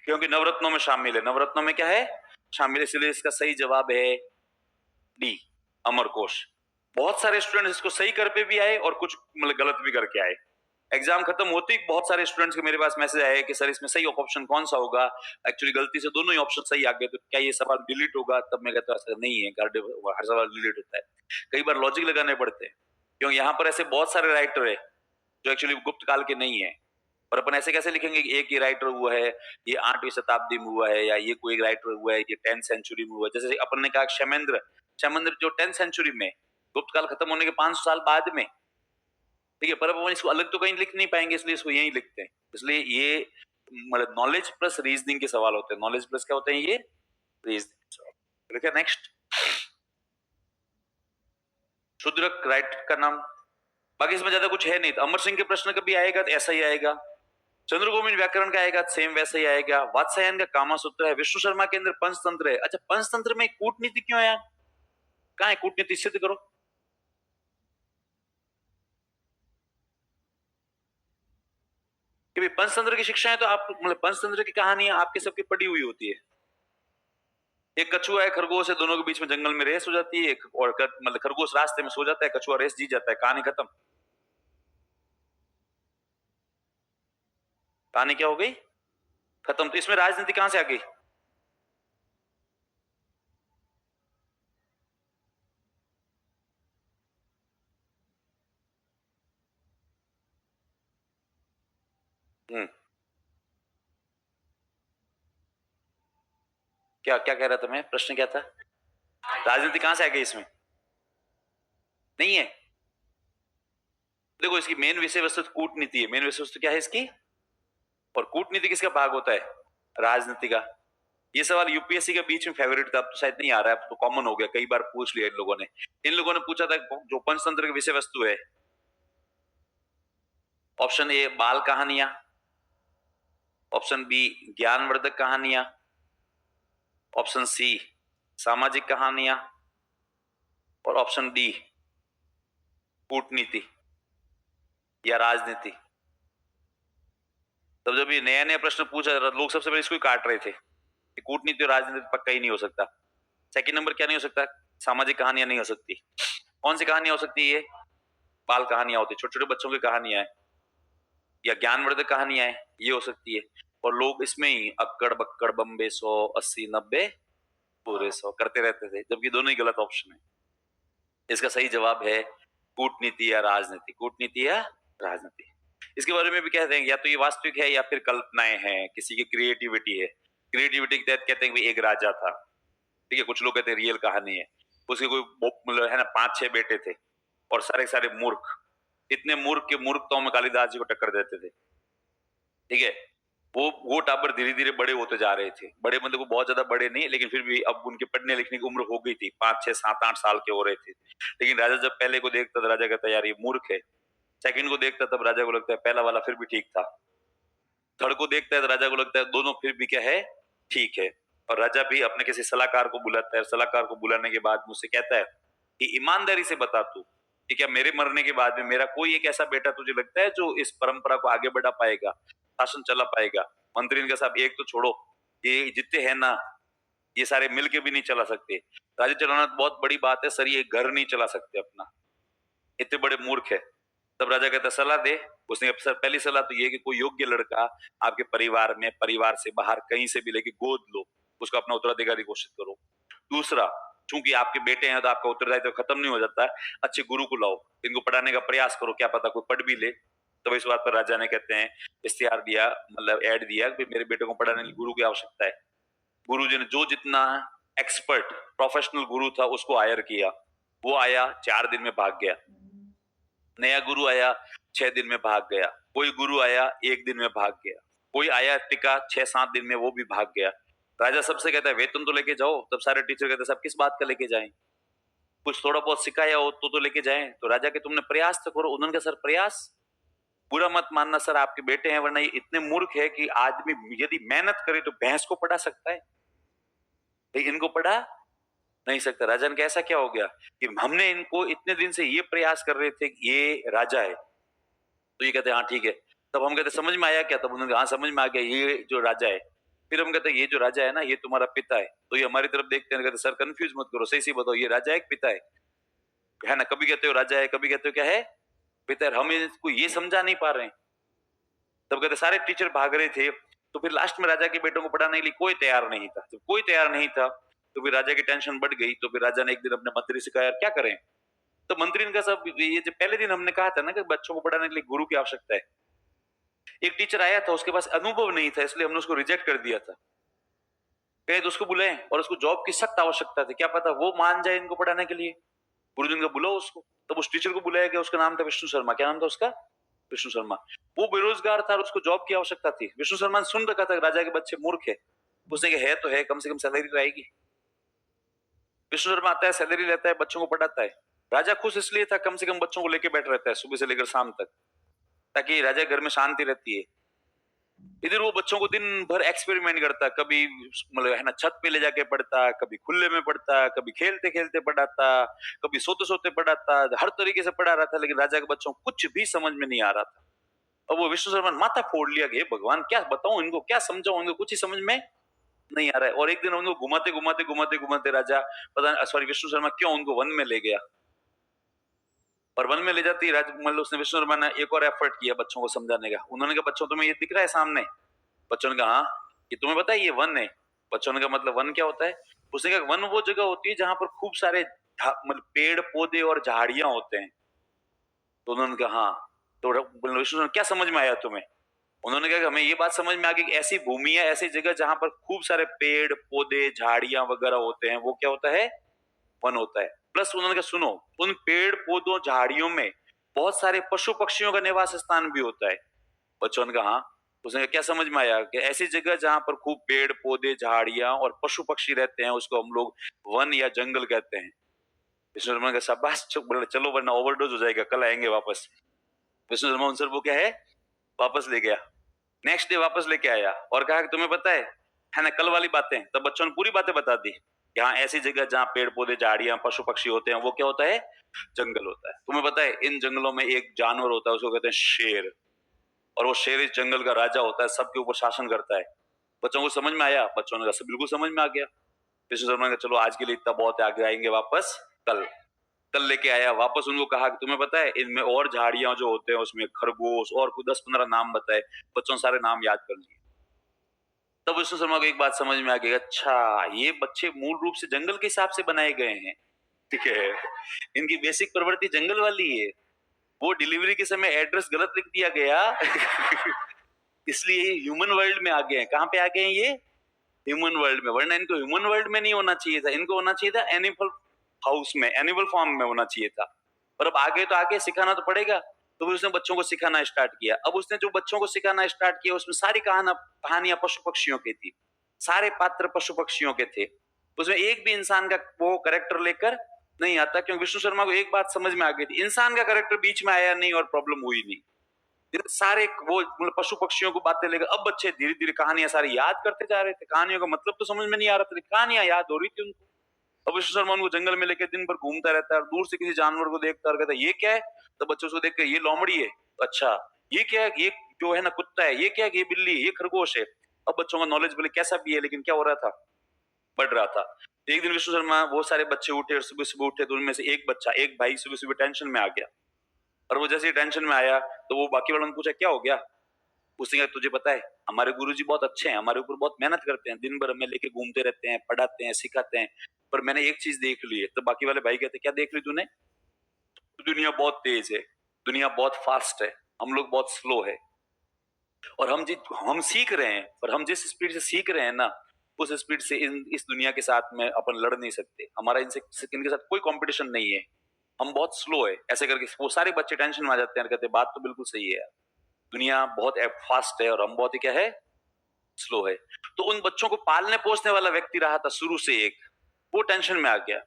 क्योंकि नवरत्नों में शामिल है। नवरत्नों में क्या है शामिल, इसलिए इसका सही जवाब है डी, अमरकोश। बहुत सारे स्टूडेंट इसको सही कर पे भी आए और कुछ मतलब गलत भी करके आए। एग्जाम खत्म होते ही बहुत सारे स्टूडेंट्स के मेरे पास मैसेज आए कि सर इसमें सही ऑप्शन कौन सा होगा, एक्चुअली गलती से दोनों ही ऑप्शन सही आ गए, तो क्या ये सवाल डिलीट होगा? तब मैं कहता हूँ ऐसा नहीं है, हर सवाल डिलीट होता है। कई बार लॉजिक लगाने पड़ते हैं, क्योंकि यहाँ पर ऐसे बहुत सारे राइटर है जो एक्चुअली गुप्त काल के नहीं है। और अपन ऐसे कैसे लिखेंगे कि एक ही राइटर हुआ है, ये 8वीं शताब्दी में हुआ है, या ये कोई राइटर हुआ है ये 10th सेंचुरी में हुआ है। जैसे अपन ने कहा क्षेमेंद्र, क्षेमेंद्र जो 10th सेंचुरी में, गुप्त काल खत्म होने के 500 साल बाद में, ठीक है, पर अपन इसको अलग तो कहीं लिख नहीं पाएंगे, इसलिए इसको यही लिखते हैं। इसलिए ये मतलब नॉलेज प्लस रीजनिंग के सवाल होते हैं। नॉलेज प्लस क्या होते हैं? ये रीजनिंग। ठीक है, नेक्स्ट। शूद्रक राइट का नाम, बाकी इसमें ज्यादा कुछ है नहीं। तो अमर सिंह के प्रश्न कभी आएगा तो ऐसा ही आएगा, चंद्रगोविंद व्याकरण का आएगा सेम वैसा ही आएगा, वात्स्यायन का कामा सूत्र है, विष्णु शर्मा के अंदर पंचतंत्र है। अच्छा, पंचतंत्र में कूटनीति क्यों है? कहाँ है कूटनीति? सिद्ध करो। कि भाई पंचतंत्र की शिक्षाएं तो आप मतलब पंचतंत्र की कहानियां आपके सबकी पढ़ी हुई होती है। एक कछुआ है, खरगोश है, दोनों के बीच में जंगल में रेस हो जाती है, और मतलब खरगोश रास्ते में सो जाता है, कछुआ रेस जीत जाता है, कहानी खत्म। कहानी क्या हो गई? खत्म। तो इसमें राजनीति कहां से आ गई? क्या क्या कह रहा था मैं? प्रश्न क्या था? राजनीति कहां से आ गई इसमें? नहीं है। देखो, इसकी मेन विषय वस्तु कूटनीति है। मेन विषय वस्तु क्या है इसकी? और कूटनीति किसका भाग होता है? राजनीति का। ये सवाल यूपीएससी के बीच में फेवरेट था, अब तो शायद नहीं आ रहा है, अब तो कॉमन हो गया, कई बार पूछ लिया इन लोगों ने। इन लोगों ने पूछा था जो पंचतंत्र की विषय वस्तु है, ऑप्शन ए बाल कहानियां, ऑप्शन बी ज्ञानवर्धक कहानियां, ऑप्शन सी सामाजिक कहानियां, और ऑप्शन डी कूटनीति या राजनीति। तब जब ये नया नया प्रश्न पूछा लोग सबसे पहले इसको ही काट रहे थे कि कूटनीति और राजनीति पक्का ही नहीं हो सकता। सेकंड नंबर क्या नहीं हो सकता? सामाजिक कहानियां नहीं हो सकती। कौन सी कहानियां हो सकती है? बाल कहानियां होती, छोटे छोटे बच्चों की कहानियां है, या ज्ञानवर्धक कहानियां है, ये हो सकती है। और लोग इसमें ही अक्कड़ बक्कड़ बम्बे 100 80 90 पूरे 100 करते रहते थे, जबकि दोनों ही गलत ऑप्शन है। इसका सही जवाब है कूटनीति या राजनीति, कूटनीति या राजनीति। इसके बारे में भी कहते हैं या तो ये वास्तविक है या फिर कल्पनाएं हैं, किसी की क्रिएटिविटी है। क्रिएटिविटी के तहत कहते हैं कि एक राजा था, ठीक है, कुछ लोग कहते हैं रियल कहानी है। उसके कोई मतलब है ना 5-6 बेटे थे और सारे सारे मूर्ख, इतने मूर्ख के मूर्खताओं में कालिदास जी को टक्कर देते थे, ठीक है। वो टाबर धीरे धीरे बड़े होते जा रहे थे, बड़े मतलब वो बहुत ज्यादा बड़े नहीं, लेकिन फिर भी अब उनके पढ़ने लिखने की उम्र हो गई थी, 5-6-7-8 साल के हो रहे थे। लेकिन राजा जब पहले को देखता तो राजा कहता यार ये मूर्ख है, सेकंड को देखता तब राजा को लगता है पहला वाला फिर भी ठीक था, थर्ड को देखता है तो राजा को लगता है दोनों फिर भी क्या है, ठीक है। और राजा भी अपने किसी सलाहकार को बुलाता है, सलाहकार को बुलाने के बाद मुझसे कहता है कि ईमानदारी से बता तू कि क्या मेरे मरने के बाद में मेरा कोई एक ऐसा बेटा तुझे लगता है जो इस परंपरा को आगे बढ़ा पाएगा, शासन चला पाएगा। मंत्री ने कहा साहब एक तो छोड़ो, ये जितने हैं ना ये सारे मिलके भी नहीं चला सकते, राज्य चलाना तो बहुत बड़ी बात है सर, ये घर नहीं चला सकते अपना, इतने बड़े मूर्ख है। तब राजा कहता सलाह दे। उसने सर पहली सलाह तो ये कि कोई योग्य लड़का आपके परिवार में, परिवार से बाहर कहीं से भी लेके गोद लो, उसको अपना उत्तराधिकारी घोषित करो। दूसरा, चूंकि आपके बेटे हैं तो आपका उत्तरदायित्व खत्म नहीं हो जाता, अच्छे गुरु को लाओ, इनको पढ़ाने का प्रयास करो, क्या पता कोई पढ़ भी ले। तो इस बात पर राजा ने कहते हैं इश्तिहार दिया, मतलब ऐड दिया कि मेरे बेटे को पढ़ाने के लिए गुरु की आवश्यकता है। गुरु जी ने जो जितना एक्सपर्ट प्रोफेशनल गुरु था उसको हायर किया। वो आया 4 दिन में भाग गया, नया गुरु आया 6 दिन में भाग गया, कोई गुरु आया 1 दिन में भाग गया, कोई आया टिका 6-7 दिन में वो भी भाग गया। राजा सबसे कहता है वेतन तो लेके जाओ, तब सारे टीचर कहते हैं सब किस बात का लेके जाएं, कुछ थोड़ा बहुत सिखाया हो तो लेके जाएं। तो राजा के तुमने प्रयास तो करो। उन्होंने कहा सर प्रयास, बुरा मत मानना सर आपके बेटे हैं, वरना ये इतने मूर्ख है कि आदमी यदि मेहनत करे तो भैंस को पढ़ा सकता है, लेकिन इनको पढ़ा नहीं सकता। राजा ने कहा ऐसा क्या हो गया कि हमने इनको इतने दिन से ये प्रयास कर रहे थे कि ये राजा है, तो ये कहते हाँ ठीक है। तब हम कहते समझ में आया क्या, तब उन्होंने हाँ समझ में आ गया ये जो राजा है। फिर हम कहते ये जो राजा है ना ये तुम्हारा पिता है, तो ये हमारी तरफ देखते हैं, कहते सर कंफ्यूज मत करो, सही बताओ ये राजा है पिता है ना, कभी कहते हो राजा है कभी कहते हो क्या है पिता है, हम इसको ये समझा नहीं पा रहे हैं। तब कहते सारे टीचर भाग रहे थे, तो फिर लास्ट में राजा के बेटों को पढ़ाने के लिए कोई तैयार नहीं था। जब कोई तैयार नहीं था तो फिर राजा की टेंशन बढ़ गई। तो फिर राजा ने एक दिन अपने मंत्री से कहा यार क्या करें। तो मंत्री ने कहा साहब ये जो पहले दिन हमने कहा था ना कि बच्चों को पढ़ाने के लिए गुरु की आवश्यकता है, एक टीचर आया था उसके पास अनुभव नहीं था इसलिए हमने उसको रिजेक्ट कर दिया था, कहे तो उसको बुलाएं, और उसको जॉब की सख्त आवश्यकता थी, क्या पता वो मान जाए इनको पढ़ाने के लिए। गुरुजन का बुलाओ उसको। तब उस टीचर को बुलाया गया, उसका नाम था विष्णु शर्मा। क्या नाम था उसका, विष्णु शर्मा। वो बेरोजगार था और उसको जॉब की आवश्यकता थी। विष्णु शर्मा ने सुन रखा था राजा के बच्चे मूर्ख है, उसने कहा है तो है, कम से कम सैलरी तो आएगी। विष्णु शर्मा आता है, सैलरी लेता है, बच्चों को पढ़ाता है। राजा खुश इसलिए था कम से कम बच्चों को लेके बैठ रहता है सुबह से लेकर शाम तक, ताकि राजा घर में शांति रहती है। इधर वो बच्चों को दिन भर एक्सपेरिमेंट करता, कभी मतलब है ना छत पे ले जाके पढ़ता, कभी खुले में पढ़ता, कभी खेलते खेलते पढ़ाता, कभी सोते सोते पढ़ाता, हर तरीके से पढ़ा रहा था, लेकिन राजा के बच्चों को कुछ भी समझ में नहीं आ रहा था। अब वो विष्णु शर्मा माथा फोड़ लिया कि भगवान क्या बताऊं इनको, क्या समझाऊं इनको, कुछ ही समझ में नहीं आ रहा है। और एक दिन उनको घुमाते घुमाते घुमाते घुमाते राजा पता सॉरी विष्णु शर्मा क्यों उनको वन में ले गया, और वन में ले जाती मतलब उसने विष्णु शर्मा ने एक और एफर्ट किया बच्चों को समझाने का। उन्होंने कहा बच्चों तुम्हें ये दिख रहा है सामने, बच्चों ने कहा हाँ, ये तुम्हें पता है ये वन है। बच्चों ने कहा मतलब वन क्या होता है। उसने कहा वन वो जगह होती है जहां पर खूब सारे मतलब पेड़ पौधे और झाड़ियां होते हैं। तो उन्होंने कहा हाँ। तो विष्णु ने क्या समझ में आया तुम्हें। उन्होंने कहा कि हमें ये बात समझ में आ गई कि ऐसी भूमि है, ऐसी जगह जहां पर खूब सारे पेड़ पौधे झाड़ियां वगैरह होते हैं, वो क्या होता है, वन होता है। प्लस उन्होंने कहा सुनो उन पेड़ पौधों झाड़ियों में बहुत सारे पशु पक्षियों का निवास स्थान भी होता है। बच्चों ने कहा हाँ। उसने कहा क्या समझ में आया कि ऐसी जगह जहां पर खूब पेड़ पौधे झाड़ियां और पशु पक्षी रहते हैं उसको हम लोग वन या जंगल कहते हैं। विष्णु शर्मा का शाबाश चलो वरना ओवरडोज हो जाएगा, कल आएंगे वापस। विष्णु शर्मा उन सर वो क्या है वापस ले गया। नेक्स्ट डे वापस लेके आया और कहा कि तुम्हें पता है ना कल वाली बातें। तब बच्चों ने पूरी बातें बता दी, यहाँ ऐसी जगह जहाँ पेड़ पौधे झाड़ियां पशु पक्षी होते हैं वो क्या होता है, जंगल होता है। तुम्हें पता है इन जंगलों में एक जानवर होता है उसको कहते हैं शेर, और वो शेर इस जंगल का राजा होता है, सबके ऊपर शासन करता है। बच्चों को समझ में आया, बच्चों ने कहा बिल्कुल समझ में आ गया। विष्णु शर्मा ने कहा चलो आज के लिए इतना बहुत है, आगे आएंगे वापस कल। कल लेके आया वापस, उनको कहा कि तुम्हें पता है इनमें और झाड़ियां जो होते हैं उसमें खरगोश और कुछ 10-15 नाम बताए। बच्चों सारे नाम याद कर लिए। तब विष्णु शर्मा को एक बात समझ में आ गई, अच्छा ये बच्चे मूल रूप से जंगल के हिसाब से बनाए गए हैं, ठीक है, इनकी बेसिक प्रवृत्ति जंगल वाली है। वो डिलीवरी के समय एड्रेस गलत लिख दिया गया इसलिए ह्यूमन वर्ल्ड में आ गए हैं। कहाँ पे आ गए हैं ये? ह्यूमन वर्ल्ड में। वरना इनको ह्यूमन वर्ल्ड में नहीं होना चाहिए था, इनको होना चाहिए था एनिमल हाउस में, एनिमल फॉर्म में होना चाहिए था। पर अब आगे तो आगे सिखाना तो पड़ेगा, तो फिर उसने बच्चों को सिखाना स्टार्ट किया। अब उसने जो बच्चों को सिखाना स्टार्ट किया उसमें सारी कहानियां पशु पक्षियों की थी, सारे पात्र पशु पक्षियों के थे। उसमें एक भी इंसान का वो करेक्टर लेकर नहीं आता, क्योंकि विष्णु शर्मा को एक बात समझ में आ गई थी, इंसान का करेक्टर बीच में आया नहीं और प्रॉब्लम हुई नहीं। सारे वो मतलब पशु पक्षियों को बातें लेकर अब बच्चे धीरे धीरे कहानियां सारी याद करते जा रहे थे। कहानियों का मतलब तो समझ में नहीं आ रहा था, कहानियां याद हो रही थी उनको। अब विष्णु शर्मा उनको जंगल में लेके दिन भर घूमता रहता है और दूर से किसी जानवर को देखता और कहता है ये क्या है, तो बच्चों को देख के ये लोमड़ी है, अच्छा ये क्या है, ये जो है ना कुत्ता है, ये क्या है, ये बिल्ली है, ये खरगोश है। अब बच्चों का नॉलेज भले कैसा भी है लेकिन क्या हो रहा था, बढ़ रहा था। एक दिन विष्णु शर्मा वो सारे बच्चे उठे और सुबह सुबह उठे, तो उनमें से एक बच्चा, एक भाई सुबह सुबह टेंशन में आ गया। और वो जैसे टेंशन में आया तो वो बाकी वालों ने पूछा क्या हो गया। उसने कहा तुझे पता है हमारे गुरुजी बहुत अच्छे हैं, हमारे ऊपर बहुत मेहनत करते हैं, दिन भर हमें लेके घूमते रहते हैं, पढ़ाते हैं, सिखाते हैं, पर मैंने एक चीज देख ली है। तो बाकी वाले भाई कहते क्या देख ली तूने? दुनिया बहुत तेज है, दुनिया बहुत फास्ट है, हम लोग बहुत स्लो है। और हम सीख रहे हैं, पर हम जिस स्पीड से सीख रहे हैं ना, उस स्पीड से इस दुनिया के साथ में अपन लड़ नहीं सकते। हमारा इनसे इनके साथ कोई कंपटीशन नहीं है, हम बहुत स्लो है। ऐसे करके वो सारे बच्चे टेंशन में आ जाते हैं, कहते बात तो बिल्कुल सही है, दुनिया बहुत फास्ट है और हम बहुत ही क्या है, स्लो है। तो उन बच्चों को पालने पोसने वाला व्यक्ति रहा था शुरू से एक, वो टेंशन में आ गया।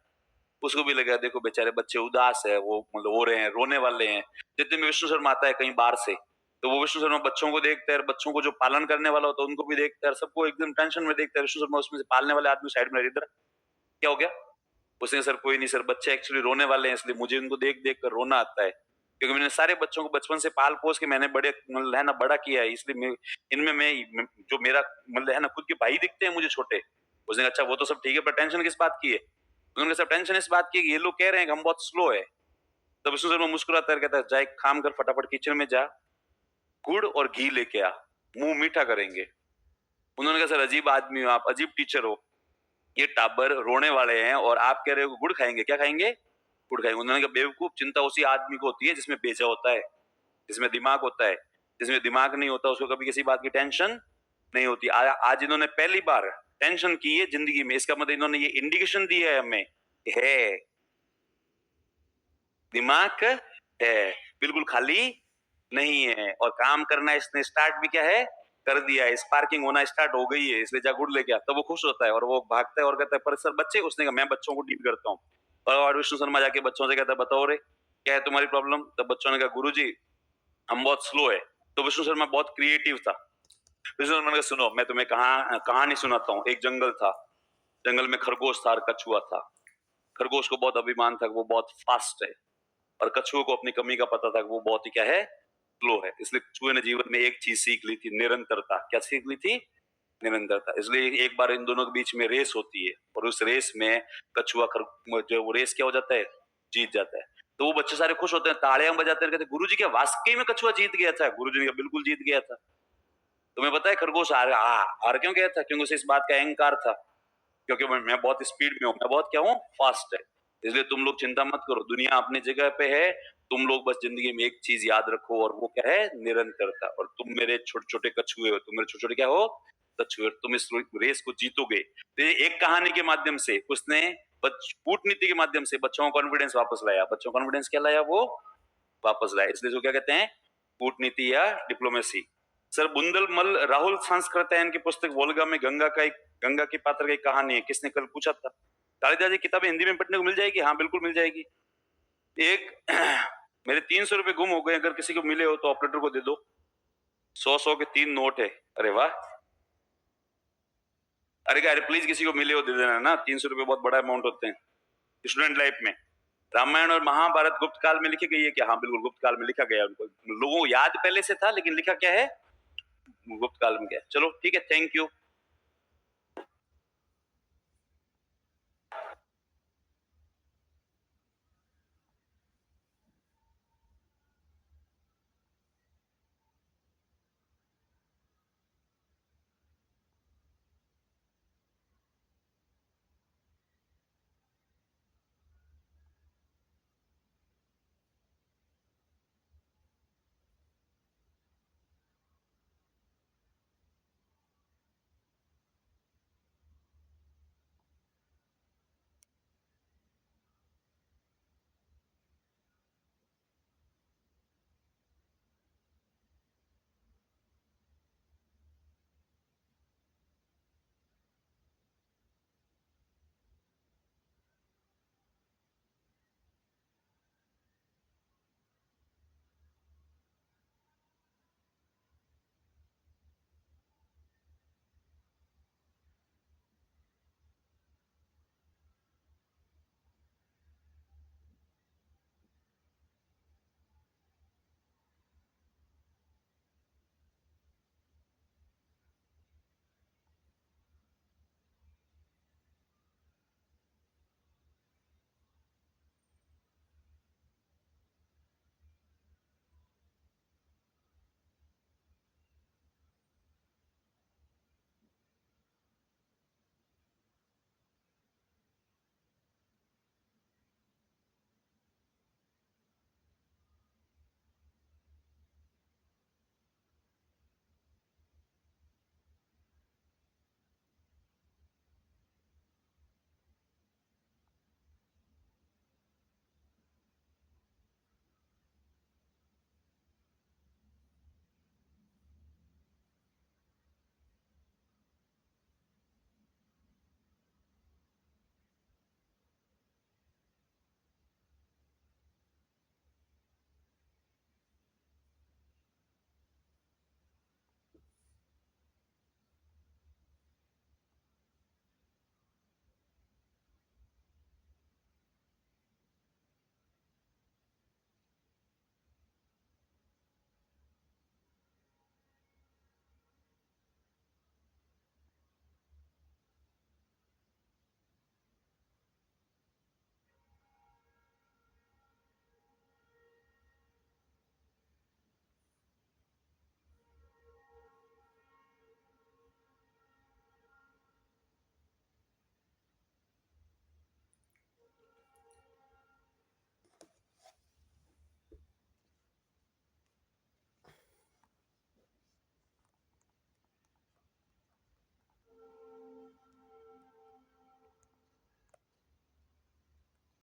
उसको भी लगा देखो बेचारे बच्चे उदास है, वो मतलब हो रहे हैं, रोने वाले हैं। जितने में विष्णु शर्मा आता है कहीं बाहर से, तो वो विष्णु शर्मा बच्चों को देखता है, बच्चों को जो पालन करने वाला होता है उनको भी देखता है, सबको एकदम टेंशन में देखता है। विष्णु शर्मा उसमें से पालने वाले आदमी साइड में, इधर क्या हो गया? उसने सर कोई नहीं सर, बच्चे एक्चुअली रोने वाले हैं इसलिए मुझे इनको देख देख कर रोना आता है, क्योंकि मैंने सारे बच्चों को बचपन से पाल पोस के मैंने बड़े मतलब है ना बड़ा किया है, इसलिए इनमें मैं जो मेरा मतलब है ना खुद के भाई दिखते हैं मुझे छोटे। उसने कहा अच्छा वो तो सब ठीक है, पर टेंशन किस बात की है? उन्होंने सब टेंशन इस बात की कि ये लोग कह रहे हैं कि हम बहुत स्लो है। तब विष्णु शर्मा मुस्कुराता है, कहता है जा एक काम कर, फटाफट किचन में जा, गुड़ और घी लेके आ, मुंह मीठा करेंगे। उन्होंने कहा सर अजीब आदमी हो आप, अजीब टीचर हो, ये टाबर रोने वाले हैं और आप कह रहे हो गुड़ खाएंगे, क्या खाएंगे? गुड़ खाएंगे। उन्होंने कहा बेवकूफ, चिंता उसी आदमी को होती है जिसमें बेजा होता है, जिसमें दिमाग होता है। जिसमें दिमाग नहीं होता उसको कभी किसी बात की टेंशन नहीं होती। आज इन्होंने पहली बार टेंशन की है जिंदगी में, इसका मतलब इन्होंने ये इंडिकेशन दी है हमें, है दिमाग है, बिल्कुल खाली नहीं है। और काम करना इसने स्टार्ट भी क्या है, कर दिया है, स्पार्किंग होना स्टार्ट हो गई है, इसलिए जा गुड़ लेके आ। तो वो खुश होता है और वो भागता है और कहता है पर सर बच्चे, उसने कहा मैं बच्चों को डील करता हूँ। और विष्णु शर्मा जाके बच्चों से कहता है बताओ रे क्या है तुम्हारी प्रॉब्लम? तब बच्चों ने कहा गुरुजी हम बहुत स्लो है। तो विष्णु शर्मा बहुत क्रिएटिव था। विष्णु शर्मा ने कहा सुनो मैं तुम्हें कहानी सुनाता हूँ। एक जंगल था, जंगल में खरगोश था और कछुआ था। खरगोश को बहुत अभिमान था, वो बहुत फास्ट है, और कछुए को अपनी कमी का पता था कि वो बहुत ही क्या है, स्लो है। इसलिए कछुए ने जीवन में एक चीज सीख ली थी, निरंतरता। क्या सीख ली थी? निरंतरता। इसलिए एक बार इन दोनों के बीच में रेस होती है और उस रेस में कछुआ जो वो रेस क्या हो जाता है, जीत जाता है। तो वो बच्चे सारे खुश होते हैं, तालियां बजाते हैं, कहते गुरुजी क्या वाकई में कछुआ जीत गया था? गुरुजी ने कहा बिल्कुल जीत गया था। तुम्हें पता है खरगोश हार क्यों गया था? क्योंकि उसे इस बात का अहंकार था, क्योंकि मैं बहुत स्पीड में हूँ, मैं बहुत क्या हूँ, फास्ट है। इसलिए तुम लोग चिंता मत करो, दुनिया अपनी जगह पे है, तुम लोग बस जिंदगी में एक चीज याद रखो और वो क्या है, निरंतरता। और तुम मेरे छोटे छोटे कछुए हो, तुम मेरे छोटे छोटे क्या हो, कछुए। तुम इस रेस को जीतोगे। तो ये एक कहानी के माध्यम से उसने कूटनीति के माध्यम से बच्चों को कॉन्फिडेंस वापस लाया। बच्चों को कॉन्फिडेंस क्या लाया, वो वापस लाया। इसलिए जो क्या कहते हैं, कूटनीति या डिप्लोमेसी। सर बुंदलमल राहुल सांस्कृत्यायन की पुस्तक वोल्गा में गंगा की पात्र की कहानी है, किसने कल पूछा था। कालिदास जी किताबें हिंदी में पढ़ने को मिल जाएगी? हाँ बिल्कुल मिल जाएगी। एक मेरे 300 रुपए गुम हो गए, अगर किसी को मिले हो तो ऑपरेटर को दे दो। 100 के 3 नोट है। अरे वाह, अरे प्लीज किसी को मिले हो दे देना ना, 300 रुपए बहुत बड़ा अमाउंट होते हैं स्टूडेंट लाइफ में। रामायण और महाभारत गुप्त काल में लिखी गई है क्या? हाँ बिल्कुल गुप्त काल में लिखा गया। उनको लोगों को याद पहले से था लेकिन लिखा क्या है, गुप्त काल में गया। चलो ठीक है, थैंक यू।